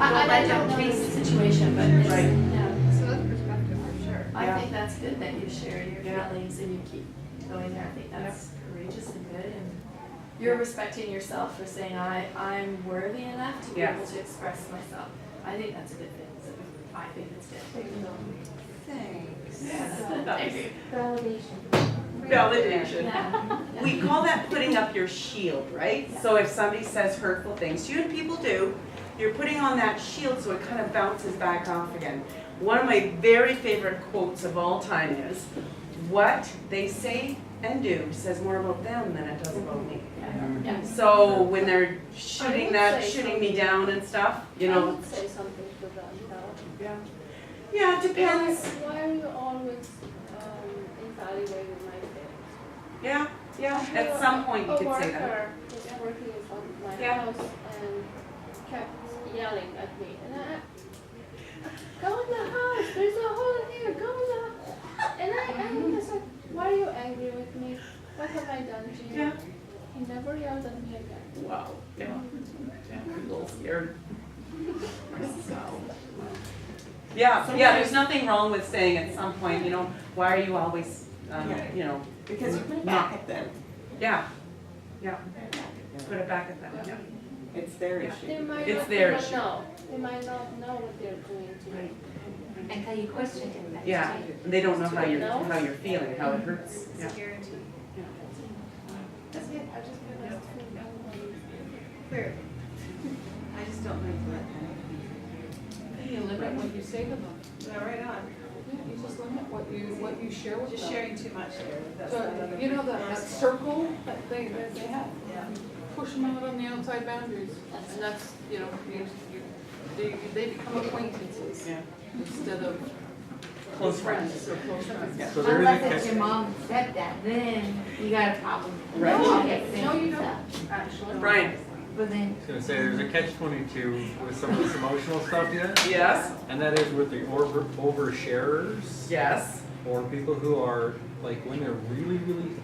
I don't know the situation, but it's, Right. yeah. So that's perspective for sure. I Yeah. think that's good that you share your Yeah. feelings and you keep going there. I think that's courageous and good, and you're respecting yourself for saying, I'm worthy enough to be Yeah. able to express myself. I think that's a good thing. So I think it's good. Thanks. Validation. Validation. Yeah. We call that putting up your shield, right? Yeah. So if somebody says hurtful things to you, and people do, you're putting on that shield so it kind of bounces back off again. One of my very favorite quotes of all time is, what they say and do says more about them than it does about me. Yeah. So when they're shooting me down and stuff, you know. say something to them, Yeah. Yeah, it depends. Why are you always evaluating my feelings? Yeah, yeah, at some point you could say that. A worker was working in front of my Yeah. house and kept yelling at me, and go in the house, there's a hole here, go in the house. And I was like, why are you angry with me? What have I done to you? Yeah. He never yelled at me again. Wow, yeah. Yeah, I'm a little scared. Yeah, yeah, there's nothing wrong with saying at some point, you know, why are you always, you know. Because you put it back at them. Yeah, yeah. Put it back at them, yeah. It's their They issue. might It's not their even issue. know. They might not know what they're doing to me. Until you question it. that's Yeah, right. they don't know how you're feeling, how it hurts, yeah. That's it, I just feel like clear. I just don't like to let that. You limit what you say to them. Yeah, right on. You just limit what you share with them. Just sharing too much there. That's So, not other you know that people's- circle that they have? Yeah. Push them out on the outside boundaries. And that's, you know, they become acquaintances Yeah. instead of Close friends. or close friends. Yeah. So there is a Unless it's catch. your mom and stepdad, then you got a problem. Right. Okay, No, you then- don't, actually. Brian, But then, I was gonna say, there's a catch-22 with some of this emotional stuff yet, yes, and that is with the oversharers. yes, Or people who are, like, when they're really,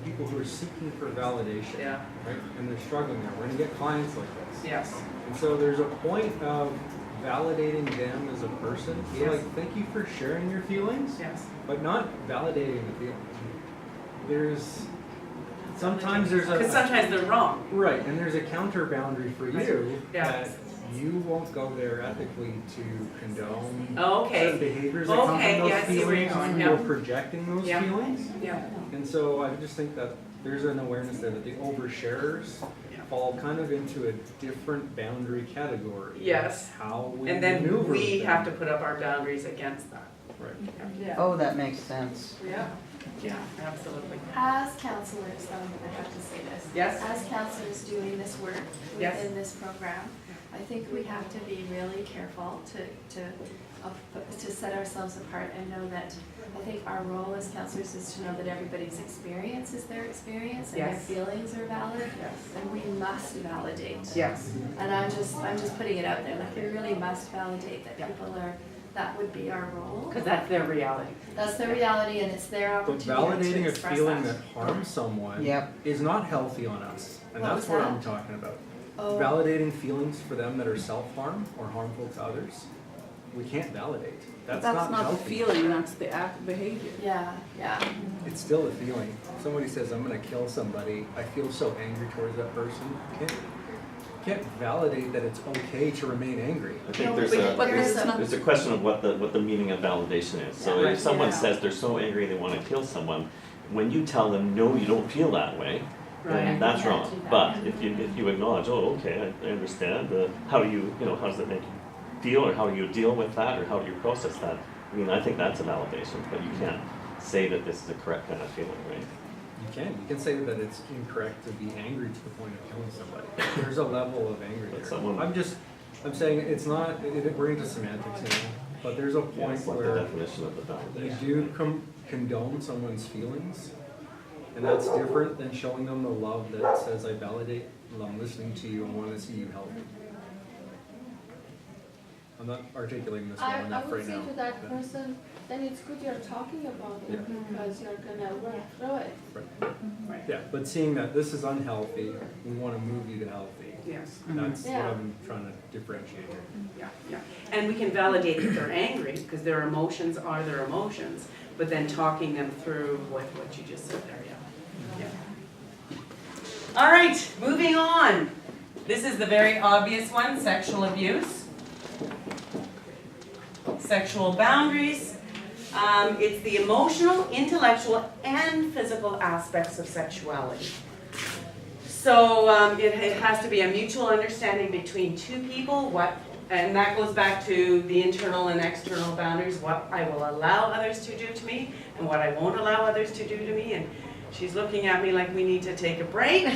people who are seeking for validation. yeah, Right, and they're struggling there, we're gonna get clients like this. yes, And so there's a point of validating them as a person, Yes. like, thank you for sharing your feelings, yes. but not validating the feelings. Sometimes there's Because a, sometimes they're wrong. right, and there's a counter boundary for you Yeah. that you won't go there ethically to condone Oh, okay. certain behaviors that come Okay, from yeah, I those see where you're feelings, going, and yeah. you're projecting those Yeah. feelings. Yeah, And so I just think that there's an awareness there that the oversharers Yeah. fall kind of into a different boundary category. Yes. How we and then maneuver we with have to them. put up our boundaries against that. Right. Oh, that makes sense. Yeah. Yeah, absolutely. As counselors, I have to say this. Yes? As counselors doing this work Yes. within this program, I think we have to be really careful to set ourselves apart and know that I think our role as counselors is to know that everybody's experience is their experience and Yes. their feelings are valid, Yes. and we must validate. Yes. And I'm just putting it out there, like we really must validate that Yeah. people are, that would be our role. Because that's their reality. That's their reality and it's their But opportunity to validating a express feeling that. that harms someone Yep. is not healthy on us. And What that's was what that? I'm talking about. Oh. Validating feelings for them that are self-harm or harmful to others, we can't validate. That's not the healthy. feeling, that's the behavior. Yeah, yeah. It's still a feeling. If somebody says, I'm gonna kill somebody, I feel so angry towards that person. Can't validate that it's okay to remain angry. I think No, there's but there's a- there's a question of what the meaning of validation is. So Yeah. if someone Yeah. says they're so angry they want to kill someone, when you tell them, no, you don't feel that way, then Right. that's Yeah, wrong. do that. But if you acknowledge, oh, okay, I understand, how do you know, how does it make you feel or how you deal with that or how you process that, I mean, I think that's a validation, but you can't say that this is the correct kind of feeling, right? You can say that it's incorrect to be angry to the point of killing somebody. There's a level of anger But there. someone- I'm saying it's not, we're into semantics, you know, but there's a Yeah, point it's like the where definition of the you validation. do condone someone's feelings, and that's different than showing them the love that says, I validate, I'm listening to you, I want to see you healthy. I'm not articulating this well I enough would right say now. to that but- person, then it's good you're talking about it Yeah. because you're gonna work through it. Right. Yeah, but seeing that this is unhealthy, we want to move you to healthy. Yes. That's what Yeah. I'm trying to differentiate here. Yeah, yeah. And we can validate that they're angry, because their emotions are their emotions, but then talking them through what you just said there, yeah. Yeah. All right, moving on. This is the very obvious one, sexual abuse. Sexual boundaries. It's the emotional, intellectual, and physical aspects of sexuality. So it has to be a mutual understanding between two people, and that goes back to the internal and external boundaries, what I will allow others to do to me and what I won't allow others to do to me. And she's looking at me like we need to take a break.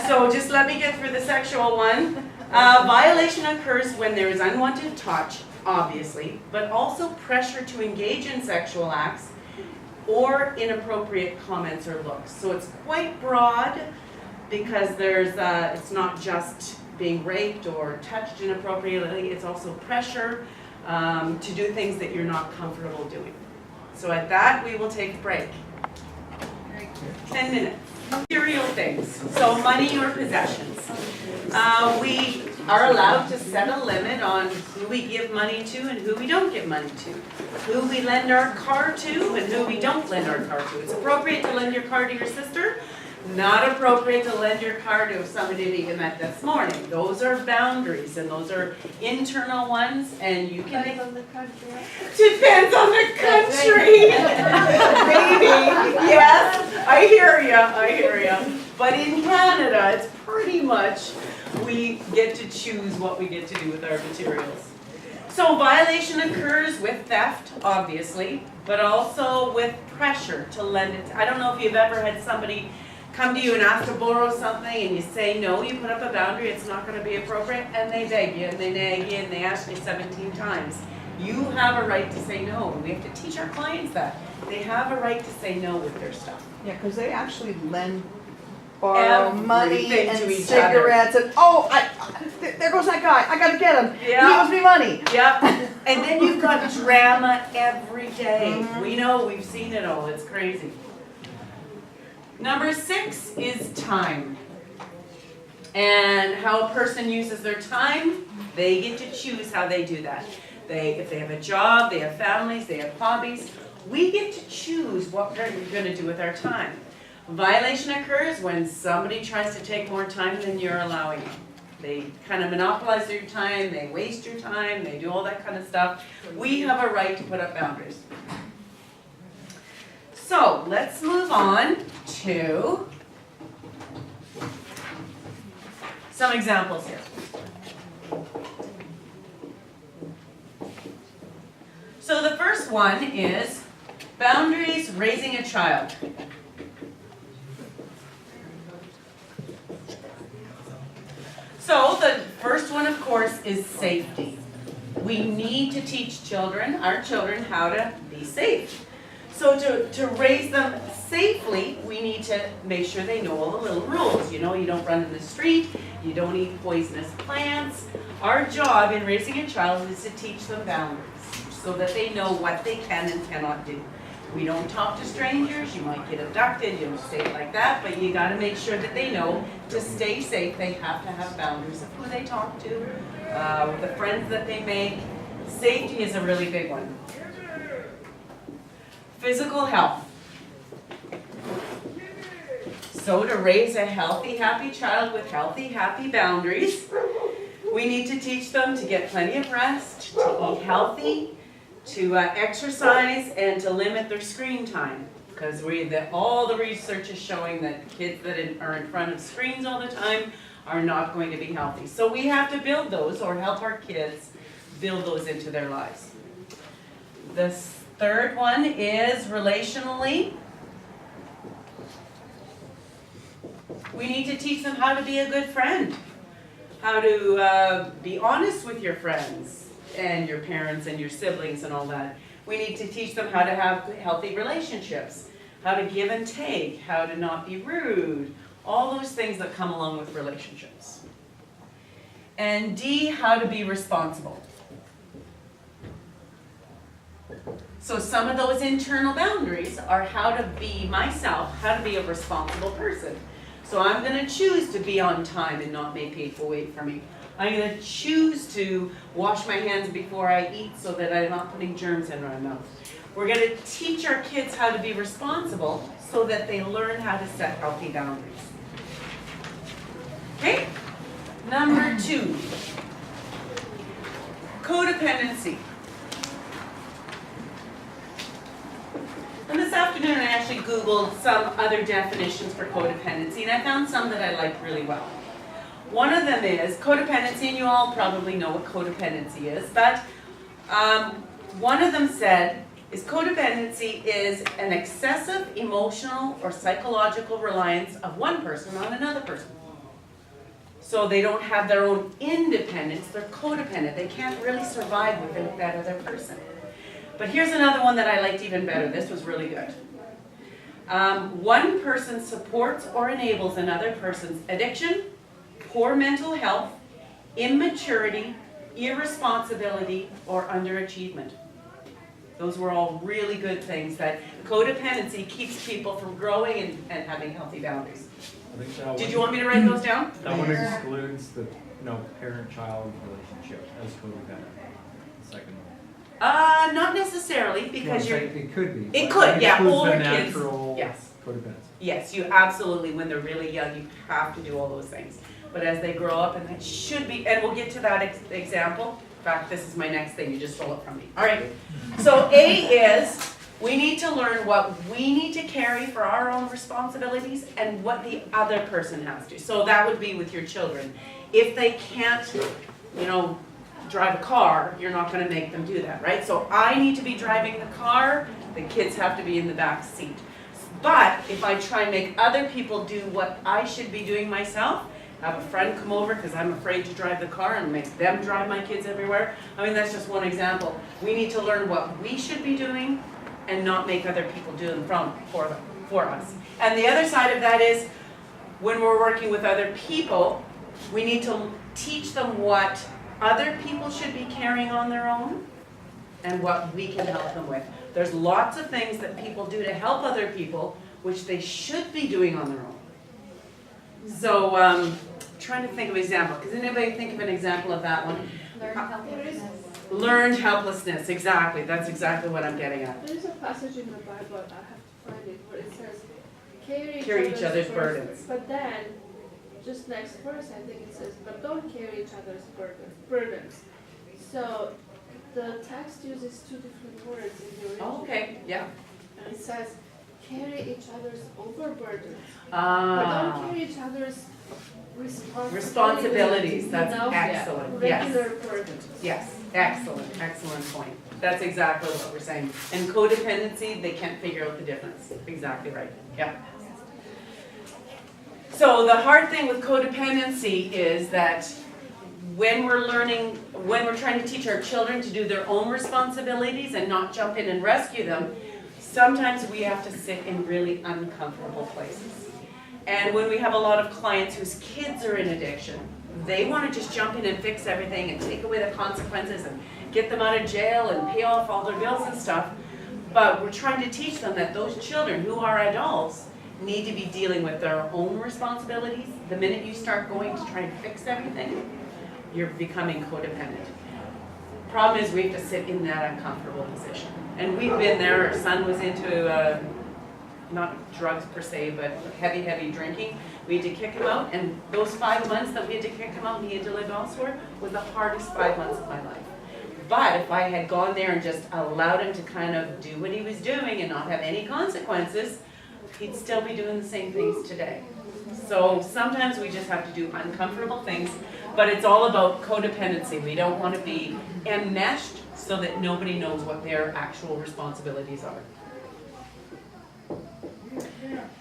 So just let me get through the sexual one. Violation occurs when there is unwanted touch, obviously, but also pressure to engage in sexual acts or inappropriate comments or looks. So it's quite broad because it's not just being raped or touched inappropriately, it's also pressure to do things that you're not comfortable doing. So at that, we will take a break. 10 minutes. Material things, so money or possessions. We are allowed to set a limit on who we give money to and who we don't give money to. Who we lend our car to and who we don't lend our car to. It's appropriate to lend your car to your sister, not appropriate to lend your car to somebody that you met this morning. Those are boundaries and those are internal ones, and you can make... Depends on the country. Depends on the country. Maybe, yes, I hear ya. But in Canada, it's pretty much, we get to choose what we get to do with our materials. So violation occurs with theft, obviously, but also with pressure to lend it. I don't know if you've ever had somebody come to you and ask to borrow something and you say no, you put up a boundary, it's not going to be appropriate, and they beg you and they nag you and they ask you 17 times. You have a right to say no, and we have to teach our clients that. They have a right to say no with their stuff. Yeah, because they actually borrow money Everything and to each cigarettes and, there goes that guy, I gotta get him. Yeah. He owes me money. Yep, and then you've got drama every day. We know, we've seen it all, it's crazy. Number 6 is time. And how a person uses their time, they get to choose how they do that. If they have a job, they have families, they have hobbies, we get to choose what we're gonna do with our time. Violation occurs when somebody tries to take more time than you're allowing them. They kind of monopolize your time, they waste your time, they do all that kind of stuff. We have a right to put up boundaries. So let's move on to some examples here. So the first one is boundaries raising a child. So the first one, of course, is safety. We need to teach children, our children, how to be safe. So to raise them safely, we need to make sure they know all the little rules. You know, you don't run in the street, you don't eat poisonous plants. Our job in raising a child is to teach them boundaries so that they know what they can and cannot do. We don't talk to strangers, you might get abducted, you don't say it like that, but you gotta make sure that they know to stay safe, they have to have boundaries of who they talk to, the friends that they make. Safety is a really big one. Physical health. So to raise a healthy, happy child with healthy, happy boundaries, we need to teach them to get plenty of rest, to eat healthy, to exercise, and to limit their screen time. Because all the research is showing that kids that are in front of screens all the time are not going to be healthy. So we have to build those or help our kids build those into their lives. The third one is relationally. We need to teach them how to be a good friend, how to be honest with your friends and your parents and your siblings and all that. We need to teach them how to have healthy relationships, how to give and take, how to not be rude, all those things that come along with relationships. And D, how to be responsible. So some of those internal boundaries are how to be myself, how to be a responsible person. So I'm going to choose to be on time and not make people wait for me. I'm going to choose to wash my hands before I eat so that I'm not putting germs in my mouth. We're going to teach our kids how to be responsible so that they learn how to set healthy boundaries. Okay? Number 2, codependency. And this afternoon I actually Googled some other definitions for codependency, and I found some that I liked really well. One of them is codependency, and you all probably know what codependency is, but one of them said is codependency is an excessive emotional or psychological reliance of one person on another person. So they don't have their own independence, they're codependent. They can't really survive without that other person. But here's another one that I liked even better. This was really good. One person supports or enables another person's addiction, poor mental health, immaturity, irresponsibility, or underachievement. Those were all really good things that codependency keeps people from growing and having healthy boundaries. I think that Did you want me to write those down? That one excludes the parent-child relationship as codependent. The second one. Not necessarily, because you're. It could be. It could, yeah. Includes Older the kids. natural Yes. codependency. Yes, you absolutely. When they're really young, you have to do all those things. But as they grow up, and that should be, and we'll get to that example. In fact, this is my next thing. You just stole it from me. All right. So A is we need to learn what we need to carry for our own responsibilities and what the other person has to. So that would be with your children. If they can't, drive a car, you're not going to make them do that, right? So I need to be driving the car, the kids have to be in the back seat. But if I try and make other people do what I should be doing myself, have a friend come over because I'm afraid to drive the car and make them drive my kids everywhere. I mean, that's just one example. We need to learn what we should be doing and not make other people do them for us. And the other side of that is when we're working with other people, we need to teach them what other people should be carrying on their own and what we can help them with. There's lots of things that people do to help other people which they should be doing on their own. So, trying to think of an example. Does anybody think of an example of that one? Learned helplessness. Learned helplessness, exactly. That's exactly what I'm getting at. There's a passage in the Bible, I have to find it, where it says, Carry each other's burdens. But then, just next verse, I think it says, but don't carry each other's burdens. So, the text uses two different words in the original. Oh, okay, yeah. It says, carry each other's overburdens. But Ah, don't carry each other's responsibilities, that's you know? excellent, Regular yes. burdens. Yes, excellent point. That's exactly what we're saying. And codependency, they can't figure out the difference. Exactly right, yeah. So the hard thing with codependency is that when we're trying to teach our children to do their own responsibilities and not jump in and rescue them, sometimes we have to sit in really uncomfortable places. And when we have a lot of clients whose kids are in addiction, they want to just jump in and fix everything and take away the consequences and get them out of jail and pay off all their bills and stuff. But we're trying to teach them that those children who are adults need to be dealing with their own responsibilities. The minute you start going to try and fix everything, you're becoming codependent. Problem is we have to sit in that uncomfortable position. And we've been there. Our son was into not drugs per se, but heavy drinking. We had to kick him out, and those 5 months that we had to kick him out and he had to live elsewhere was the hardest 5 months of my life. But if I had gone there and just allowed him to kind of do what he was doing and not have any consequences, he'd still be doing the same things today. So sometimes we just have to do uncomfortable things, but it's all about codependency. We don't want to be enmeshed so that nobody knows what their actual responsibilities are.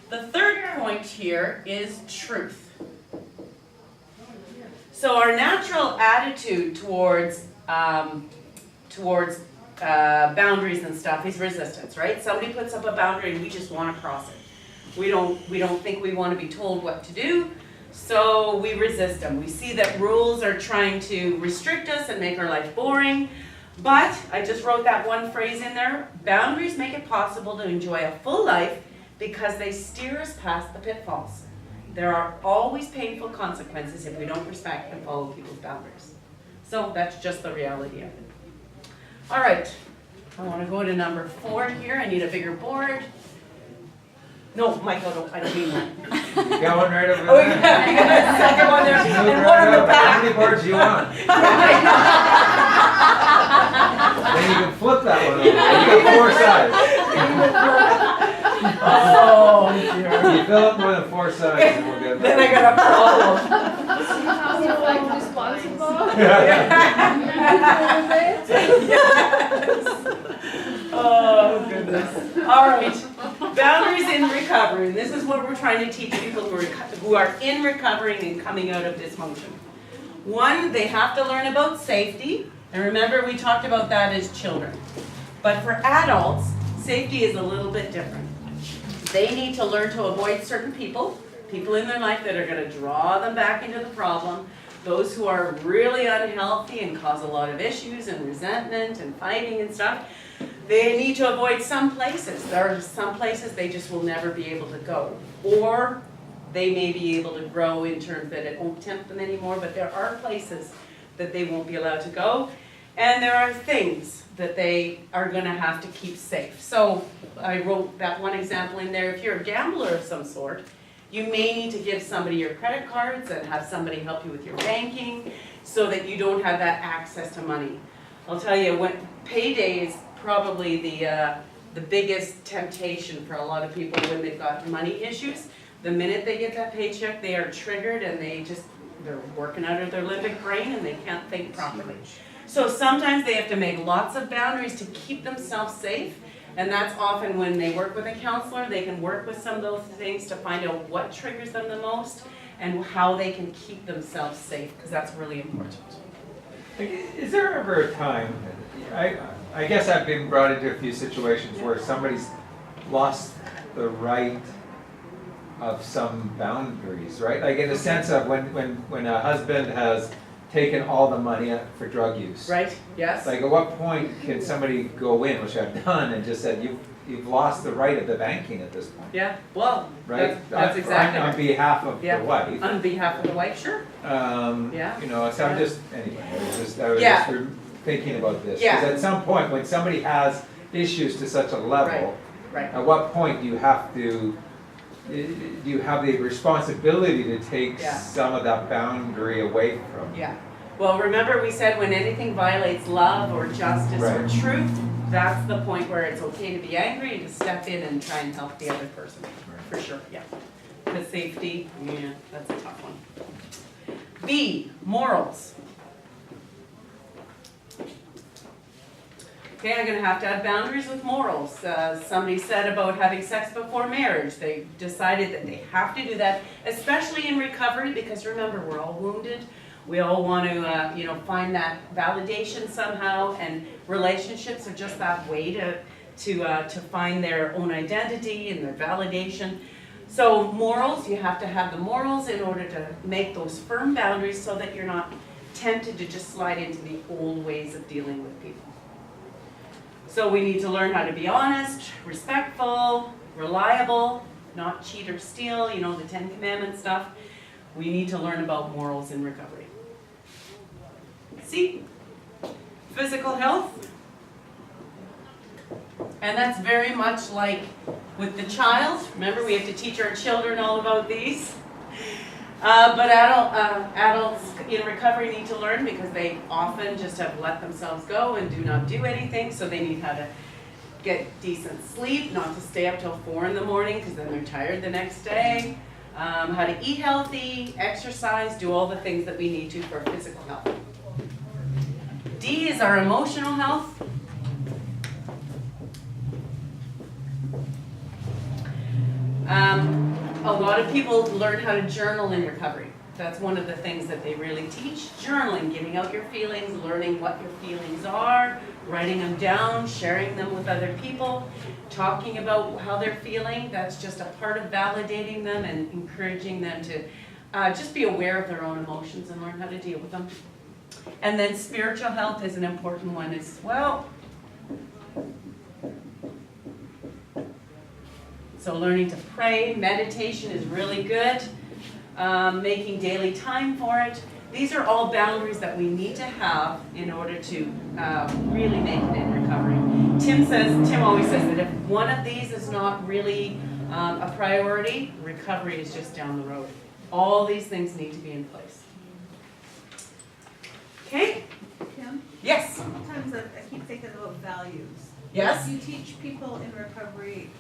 The third point here is truth. So our natural attitude towards boundaries and stuff is resistance, right? Somebody puts up a boundary and we just want to cross it. We don't think we want to be told what to do, so we resist them. We see that rules are trying to restrict us and make our life boring, but I just wrote that one phrase in there. Boundaries make it possible to enjoy a full life because they steer us past the pitfalls. There are always painful consequences if we don't respect and follow people's boundaries. So that's just the reality of it. All right, I want to go to number 4 here. I need a bigger board. No, Michael, I don't mean one. You got one right over there. Oh, yeah, you got a second one there, Move and right one on the up. back. How many boards do you want? Then you can flip that one over. You got 4 sides. Oh, dear. You fill up more than 4 sides and we'll get Then I got a problem. How's your life responsible? Yes. Oh, goodness. All right. Boundaries in recovery. This is what we're trying to teach people who are in recovery and coming out of dysfunction. 1, they have to learn about safety. And remember, we talked about that as children. But for adults, safety is a little bit different. They need to learn to avoid certain people in their life that are going to draw them back into the problem, those who are really unhealthy and cause a lot of issues and resentment and fighting and stuff. They need to avoid some places. There are some places they just will never be able to go. Or they may be able to grow in terms that it won't tempt them anymore, but there are places that they won't be allowed to go. And there are things that they are going to have to keep safe. So I wrote that one example in there. If you're a gambler of some sort, you may need to give somebody your credit cards and have somebody help you with your banking so that you don't have that access to money. I'll tell you, when payday is probably the biggest temptation for a lot of people when they've got money issues. The minute they get that paycheck, they are triggered and they're working out of their limbic brain and they can't think properly. So sometimes they have to make lots of boundaries to keep themselves safe, and that's often when they work with a counselor, they can work with some of those things to find out what triggers them the most and how they can keep themselves safe, because that's really important. Is there ever a time, I guess I've been brought into a few situations where somebody's lost the right of some boundaries, right? Like in the sense of when a husband has taken all the money for drug use. Right, yes. Like at what point can somebody go in, which I've done, and just said, you've lost the right of the banking at this point, Yeah, well, right? that's exactly On right. behalf of Yeah. the wife. On behalf of the wife, sure. Yeah. You know, so I'm just, anyway, I was Yeah. just thinking about this. Yeah. Because at some point, when somebody has issues to such a level, Right. at what point do you have the responsibility to take Yeah. some of that boundary away from? Yeah. Well, remember we said when anything violates love or justice or Right. truth, that's the point where it's okay to be angry and to step in and try and help the other person. For sure, yeah. Because safety, yeah, that's a tough one. B, morals. Okay, I'm gonna have to have boundaries with morals. Somebody said about having sex before marriage. They decided that they have to do that, especially in recovery, because remember, we're all wounded. We all want to, find that validation somehow, and relationships are just that way to find their own identity and their validation. So morals, you have to have the morals in order to make those firm boundaries so that you're not tempted to just slide into the old ways of dealing with people. So we need to learn how to be honest, respectful, reliable, not cheat or steal, the 10 Commandments stuff. We need to learn about morals in recovery. See, physical health, and that's very much like with the child. Remember, we have to teach our children all about these. But adults in recovery need to learn because they often just have let themselves go and do not do anything, so they need how to get decent sleep, not to stay up till 4 in the morning because then they're tired the next day. How to eat healthy, exercise, do all the things that we need to for physical health. D is our emotional health. A lot of people learn how to journal in recovery. That's one of the things that they really teach. Journaling, getting out your feelings, learning what your feelings are, writing them down, sharing them with other people, talking about how they're feeling. That's just a part of validating them and encouraging them to just be aware of their own emotions and learn how to deal with them. And then spiritual health is an important one as well. So learning to pray, meditation is really good. Making daily time for it. These are all boundaries that we need to have in order to really make it in recovery. Tim always says that if one of these is not really a priority, recovery is just down the road. All these things need to be in place. Okay? Kim? Yes? Sometimes I keep thinking about values. Yes? You teach people in recovery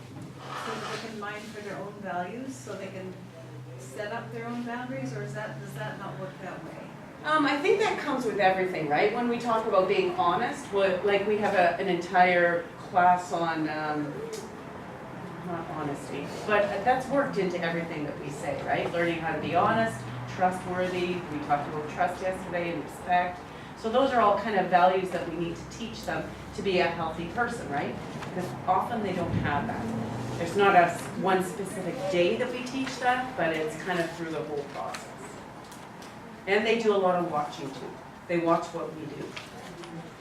so that they can mind for their own values, so they can set up their own boundaries, or does that not work that way? I think that comes with everything, right? When we talk about being honest, like we have an entire class on, not honesty, but that's worked into everything that we say, right? Learning how to be honest, trustworthy, we talked about trust yesterday, and respect. So those are all kind of values that we need to teach them to be a healthy person, right? Because often they don't have that. There's not one specific day that we teach that, but it's kind of through the whole process. And they do a lot of watching too. They watch what we do.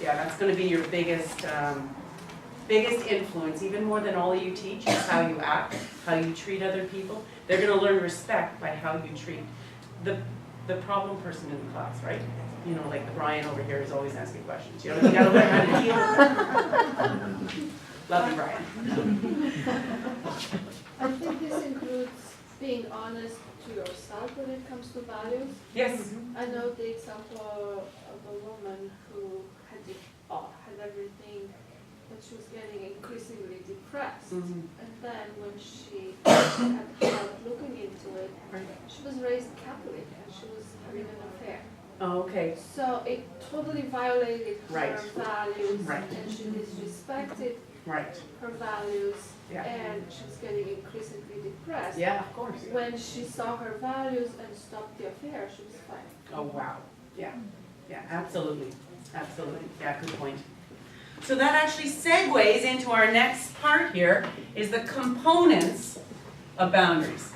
Yeah, that's going to be your biggest influence, even more than all you teach, is how you act, how you treat other people. They're going to learn respect by how you treat the problem person in the class, right? You know, like Brian over here is always asking questions. You know, you got to learn how to deal. Love you, Brian. I think this includes being honest to yourself when it comes to values. Yes. I know the example of a woman who had everything, but she was getting increasingly depressed. Mm-hmm. And then when she had help looking into it, she was raised Catholic and she was having an affair. Oh, okay. So it totally violated her values, Right. and she disrespected Right. her values, Yeah. and she was getting increasingly depressed. Yeah, of course. When she saw her values and stopped the affair, she was fine. Oh, wow. Yeah. Yeah, absolutely. Absolutely. Yeah, good point. So that actually segues into our next part here, is the components of boundaries.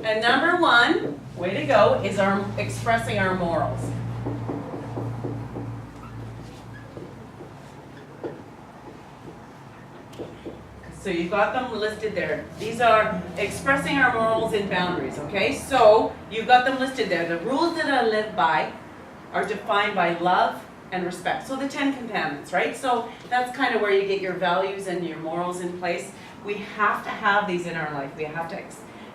And number one, way to go, is expressing our morals. So you've got them listed there. These are expressing our morals and boundaries, okay? So you've got them listed there. The rules that I live by are defined by love and respect. So the 10 Commandments, right? So that's kind of where you get your values and your morals in place. We have to have these in our life. We have to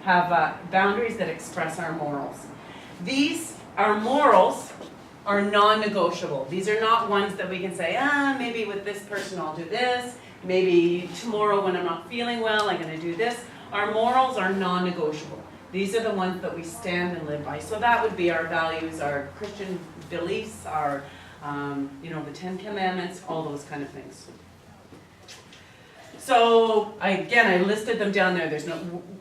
have boundaries that express our morals. Our morals are non-negotiable. These are not ones that we can say, maybe with this person I'll do this. Maybe tomorrow when I'm not feeling well, I'm going to do this. Our morals are non-negotiable. These are the ones that we stand and live by. So that would be our values, our Christian beliefs, our, the 10 Commandments, all those kind of things. So again, I listed them down there.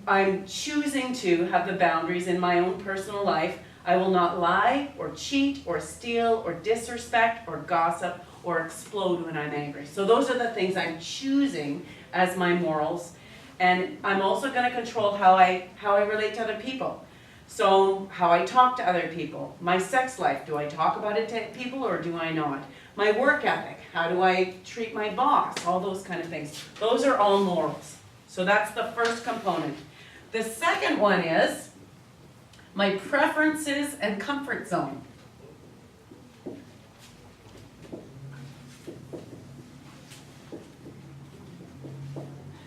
I'm choosing to have the boundaries in my own personal life. I will not lie or cheat or steal or disrespect or gossip or explode when I'm angry. So those are the things I'm choosing as my morals. And I'm also going to control how I relate to other people. So how I talk to other people. My sex life, do I talk about it to people or do I not? My work ethic, how do I treat my boss? All those kind of things. Those are all morals. So that's the first component. The second one is my preferences and comfort zone.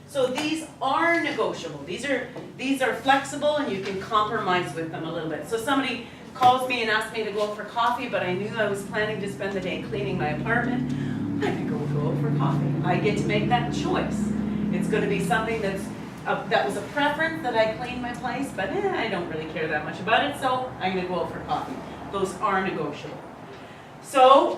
So these are negotiable. These are flexible and you can compromise with them a little bit. So somebody calls me and asks me to go for coffee, but I knew I was planning to spend the day cleaning my apartment. I can go out for coffee. I get to make that choice. It's gonna be something that was a preference that I clean my place, but I don't really care that much about it, so I'm gonna go out for coffee. Those are negotiable. So,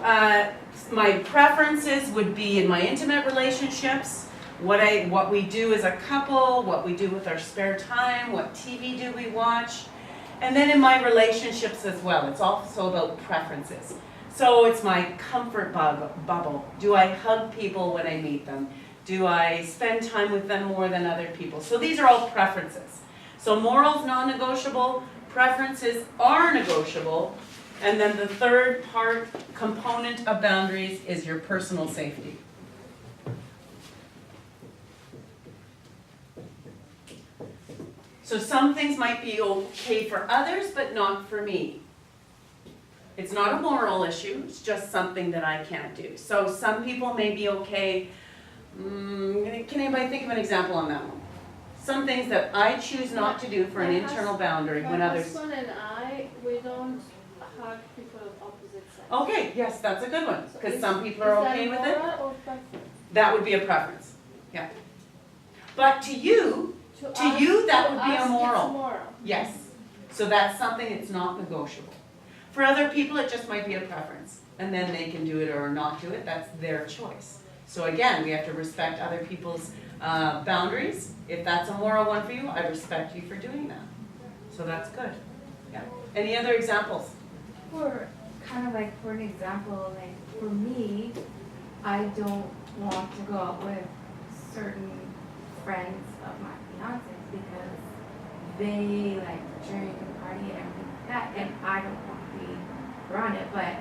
my preferences would be in my intimate relationships, what we do as a couple, what we do with our spare time, what TV do we watch, and then in my relationships as well. It's also about preferences. So it's my comfort bubble. Do I hug people when I meet them? Do I spend time with them more than other people? So these are all preferences. So morals non-negotiable, preferences are negotiable, and then the third component of boundaries is your personal safety. So some things might be okay for others, but not for me. It's not a moral issue, it's just something that I can't do. So some people may be okay. Can anybody think of an example on that one? Some things that I choose not to do for an internal boundary when others. My husband and I, we don't hug people of opposite sex. Okay, yes, that's a good one, So because is- some people are okay with Is it. that moral or preference? That would be a preference, yeah. But to you, To you, that to would be a us, moral. It's moral. yes. So that's something that's not negotiable. For other people, it just might be a preference, and then they can do it or not do it, that's their choice. So again, we have to respect other people's boundaries. If that's a moral one for you, I respect you for doing that. So that's good, yeah. Any other examples? For kind of like, for an example, like for me, I don't want to go out with certain friends of my fiance's because they like drink and party and everything like that, and I don't want to be around it, but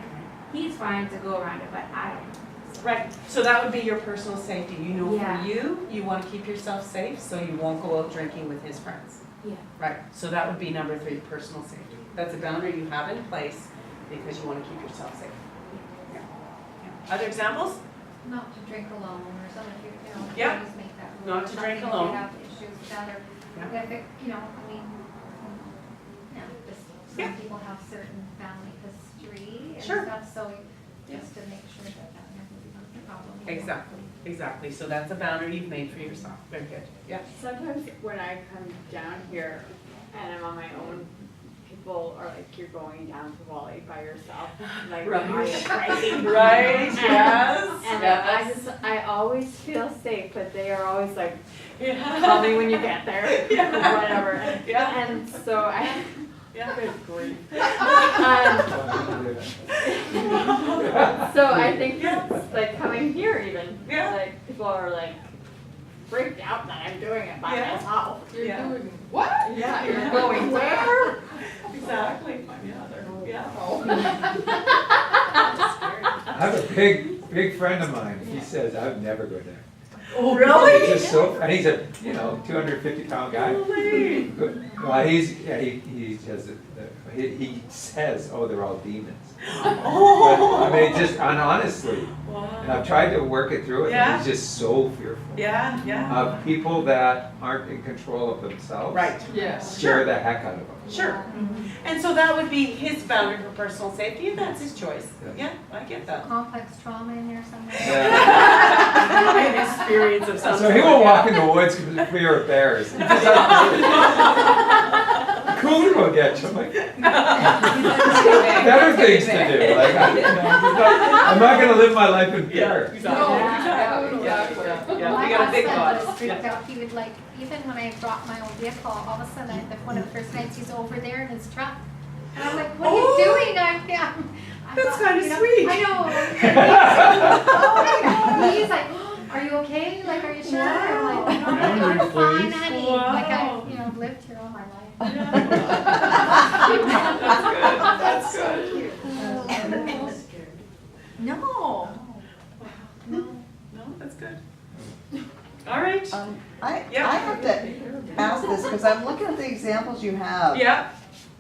he's fine to go around it, but I don't. Right, so that would be your personal safety. You know, Yeah. for you want to keep yourself safe, so you won't go out drinking with his friends. Yeah. Right, so that would be number 3, personal safety. That's a boundary you have in place because you want to keep yourself safe. Yeah. Yeah. Other examples? Not to drink alone or something, you know, Yeah. always make that rule. Not to Something drink if alone. you have issues with that, or Yeah. if it, you know, I mean, yeah, just, Yeah. some people have certain family history and Sure. stuff, so just to make sure that that never becomes a problem. you know. Exactly. So that's a boundary you've made for yourself. Very good. Yeah. Sometimes when I come down here and I'm on my own, people are like, you're going down to Wally by yourself. Like, Right. are you crazy? Right, yes, And yes. I always feel safe, but they are always like, Yeah. call me when you get there, Yeah. whatever. And, Yeah. and so I, Yeah. Good grief. so I think it's like coming here even, Yeah. like people are like freaked out that I'm doing it by Yeah. myself. You're Yeah. doing what? Yeah, You're going where? Exactly. Yeah. I have a big friend of mine, he says, I would never go there. Oh, really? It's just so, and he's a, 250-pound guy. Really? Well, he says, he says, oh, they're all demons. Oh. But, I mean, just, and honestly, and Wow. I've tried to work it through, and Yeah. he's just so fearful Yeah. of people that aren't in control of themselves. Right. Yes. Scare the heck out of them. Sure. And so that would be his boundary for personal safety, and that's his choice. Yeah, I get that. Complex trauma in there somewhere. Yeah. An experience of some So he sort, will yeah. walk in the woods because of fear of bears. He just Cougar will get you. I'm like, better things to do. Like, I'm not gonna live my life in fear. Exactly. Yeah, My we got a big husband was boss. freaked out. He would like, even when I brought my own vehicle, all of a sudden, one of the first nights he's over there in his truck. And I'm like, what are you doing? I'm That's not- kinda you know, sweet. I know. And he's like, oh, are you okay? Like, are you sure? I'm like, no, I'm fine, please. honey. Wow. Like, I've lived here all my life. That's good. No. No, that's good. All right. I Yeah. have to ask this, because I'm looking at the examples you have. Yeah.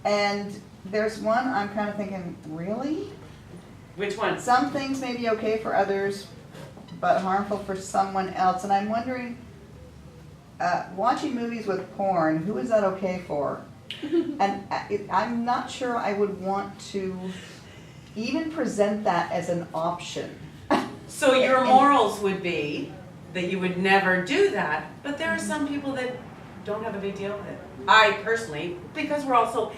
And there's one I'm kind of thinking, really? Which one? Some things may be okay for others, but harmful for someone else. And I'm wondering, watching movies with porn, who is that okay for? And I'm not sure I would want to even present that as an option. So your morals would be that you would never do that, but there are some people that don't have a big deal with it. I personally, because we're also,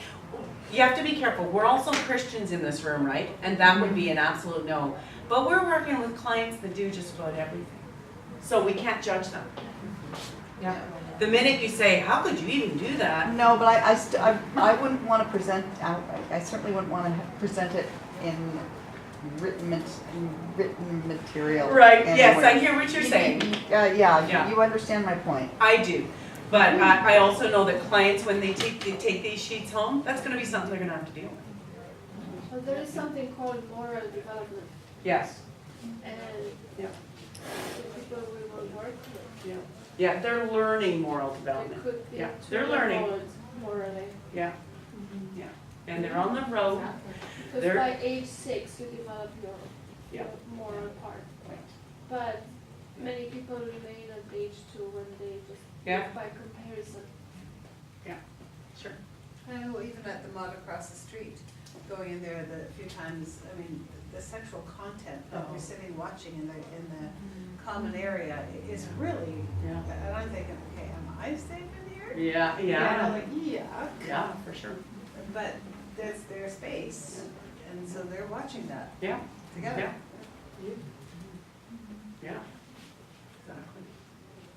you have to be careful, we're also Christians in this room, right? And that would be an absolute no. But we're working with clients that do just about everything. So we can't judge them. Yeah. The minute you say, how could you even do that? No, but I wouldn't want to present, I certainly wouldn't want to present it in written material. Right, yes, anywhere. I hear what you're saying. Yeah, Yeah. you understand my point. I do. But I also know that clients, when they take these sheets home, that's gonna be something they're gonna have to deal with. Well, there is something called moral development, Yes. and Yeah. the people we will work with, Yeah, they're learning moral they development. could be Yeah, too they're learning. involved morally. Yeah. Yeah. And they're on the road. Because They're- by age 6, you develop your Yeah. moral part. But many people remain at age 2 when they just Yeah. live by comparison. Sure. I know even at the mod across the street, going in there the few times, I mean, the sexual content that we're sitting watching in the common area is really, Yeah. and I'm thinking, okay, am I safe in here? Yeah, You know, yeah. like, yeah. Yeah, for sure. But there's their space, and so they're watching that Yeah. together. Yeah. Yeah. Exactly.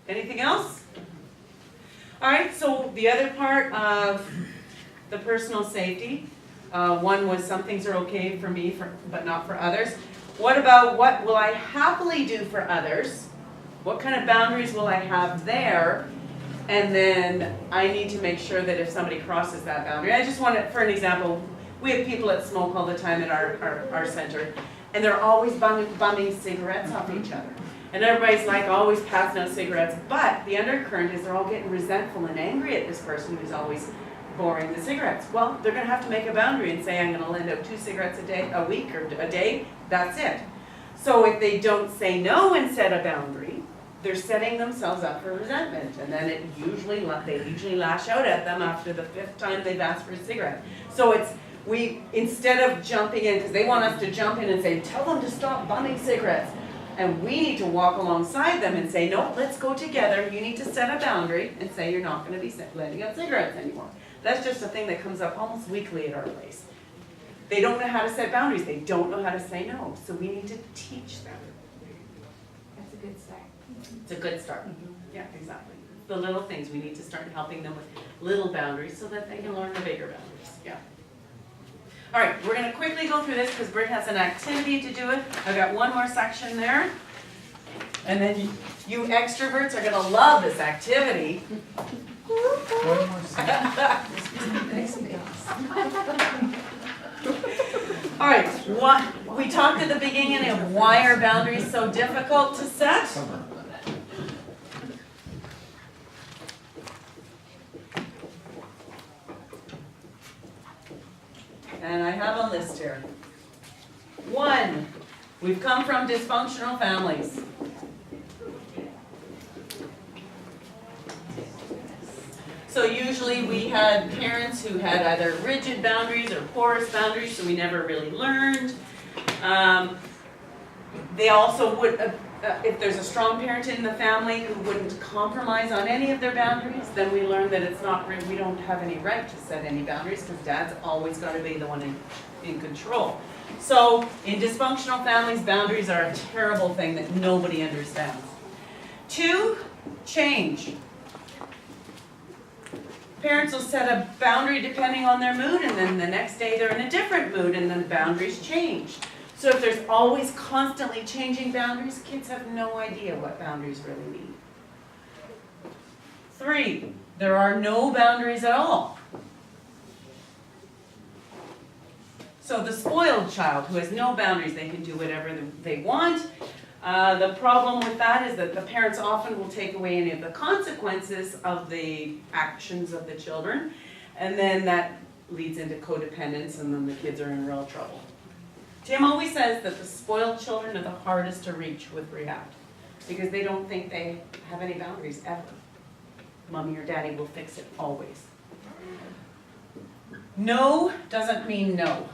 Anything else? All right, so the other part of the personal safety, one was some things are okay for me, but not for others. What about what will I happily do for others? What kind of boundaries will I have there? And then I need to make sure that if somebody crosses that boundary, I just want to, for an example, we have people that smoke all the time at our center, and they're always bumming cigarettes off each other. And everybody's like always passing out cigarettes, but the undercurrent is they're all getting resentful and angry at this person who's always boring the cigarettes. Well, they're gonna have to make a boundary and say, I'm gonna lend out 2 cigarettes a week or a day, that's it. So if they don't say no and set a boundary, they're setting themselves up for resentment, and then they usually lash out at them after the 5th time they've asked for a cigarette. So instead of jumping in, because they want us to jump in and say, tell them to stop bumming cigarettes, and we need to walk alongside them and say, no, let's go together, you need to set a boundary and say you're not gonna be lending out cigarettes anymore. That's just a thing that comes up almost weekly at our place. They don't know how to set boundaries, they don't know how to say no, so we need to teach them. That's a good start. It's a good start. Yeah, exactly. The little things, we need to start helping them with little boundaries so that they can learn the bigger boundaries, yeah. All right, we're gonna quickly go through this because Britt has an activity to do it. I've got one more section there. And then you extroverts are gonna love this activity. One more second. All right, we talked at the beginning of why are boundaries so difficult to set? And I have a list here. 1, we've come from dysfunctional families. So usually we had parents who had either rigid boundaries or porous boundaries, so we never really learned. They also would, if there's a strong parent in the family who wouldn't compromise on any of their boundaries, then we learn that we don't have any right to set any boundaries because dad's always got to be the one in control. So in dysfunctional families, boundaries are a terrible thing that nobody understands. 2, change. Parents will set a boundary depending on their mood, and then the next day they're in a different mood, and then boundaries change. So if there's always constantly changing boundaries, kids have no idea what boundaries really mean. 3, there are no boundaries at all. So the spoiled child who has no boundaries, they can do whatever they want. The problem with that is that the parents often will take away any of the consequences of the actions of the children, and then that leads into codependence, and then the kids are in real trouble. Tim always says that the spoiled children are the hardest to reach with rehab because they don't think they have any boundaries ever. Mommy or daddy will fix it always. No doesn't mean no.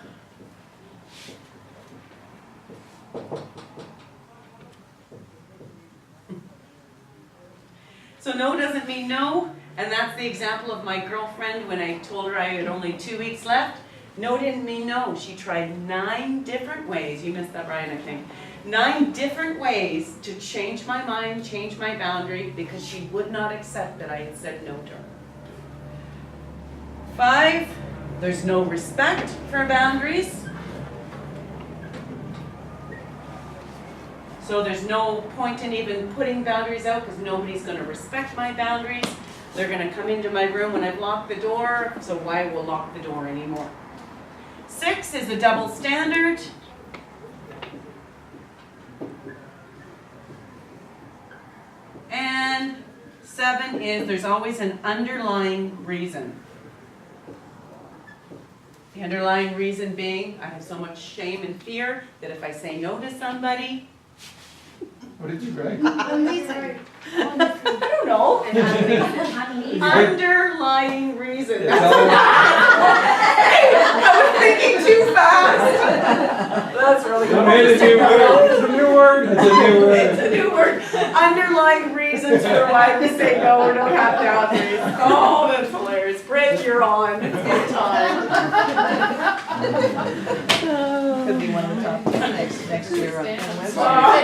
So no doesn't mean no, and that's the example of my girlfriend when I told her I had only 2 weeks left. No didn't mean no. She tried 9 different ways. You missed that, Brian, I think. 9 different ways to change my mind, change my boundary, because she would not accept that I had said no to her. 5, there's no respect for boundaries. So there's no point in even putting boundaries out because nobody's going to respect my boundaries. They're going to come into my room when I've locked the door, so why will lock the door anymore? 6 is a double standard. And 7 is there's always an underlying reason. The underlying reason being I have so much shame and fear that if I say no to somebody, What did you write? I don't know. Uneasy. Underlying reason. It's all- I was thinking too fast. That's really You made a new word. It's a new word. It's a new word. It's a new word. Underlying reasons for why we say no or don't have boundaries. Oh, that's hilarious. Greg, you're on. It's good time. Could be one of the top next year on the website. Oh.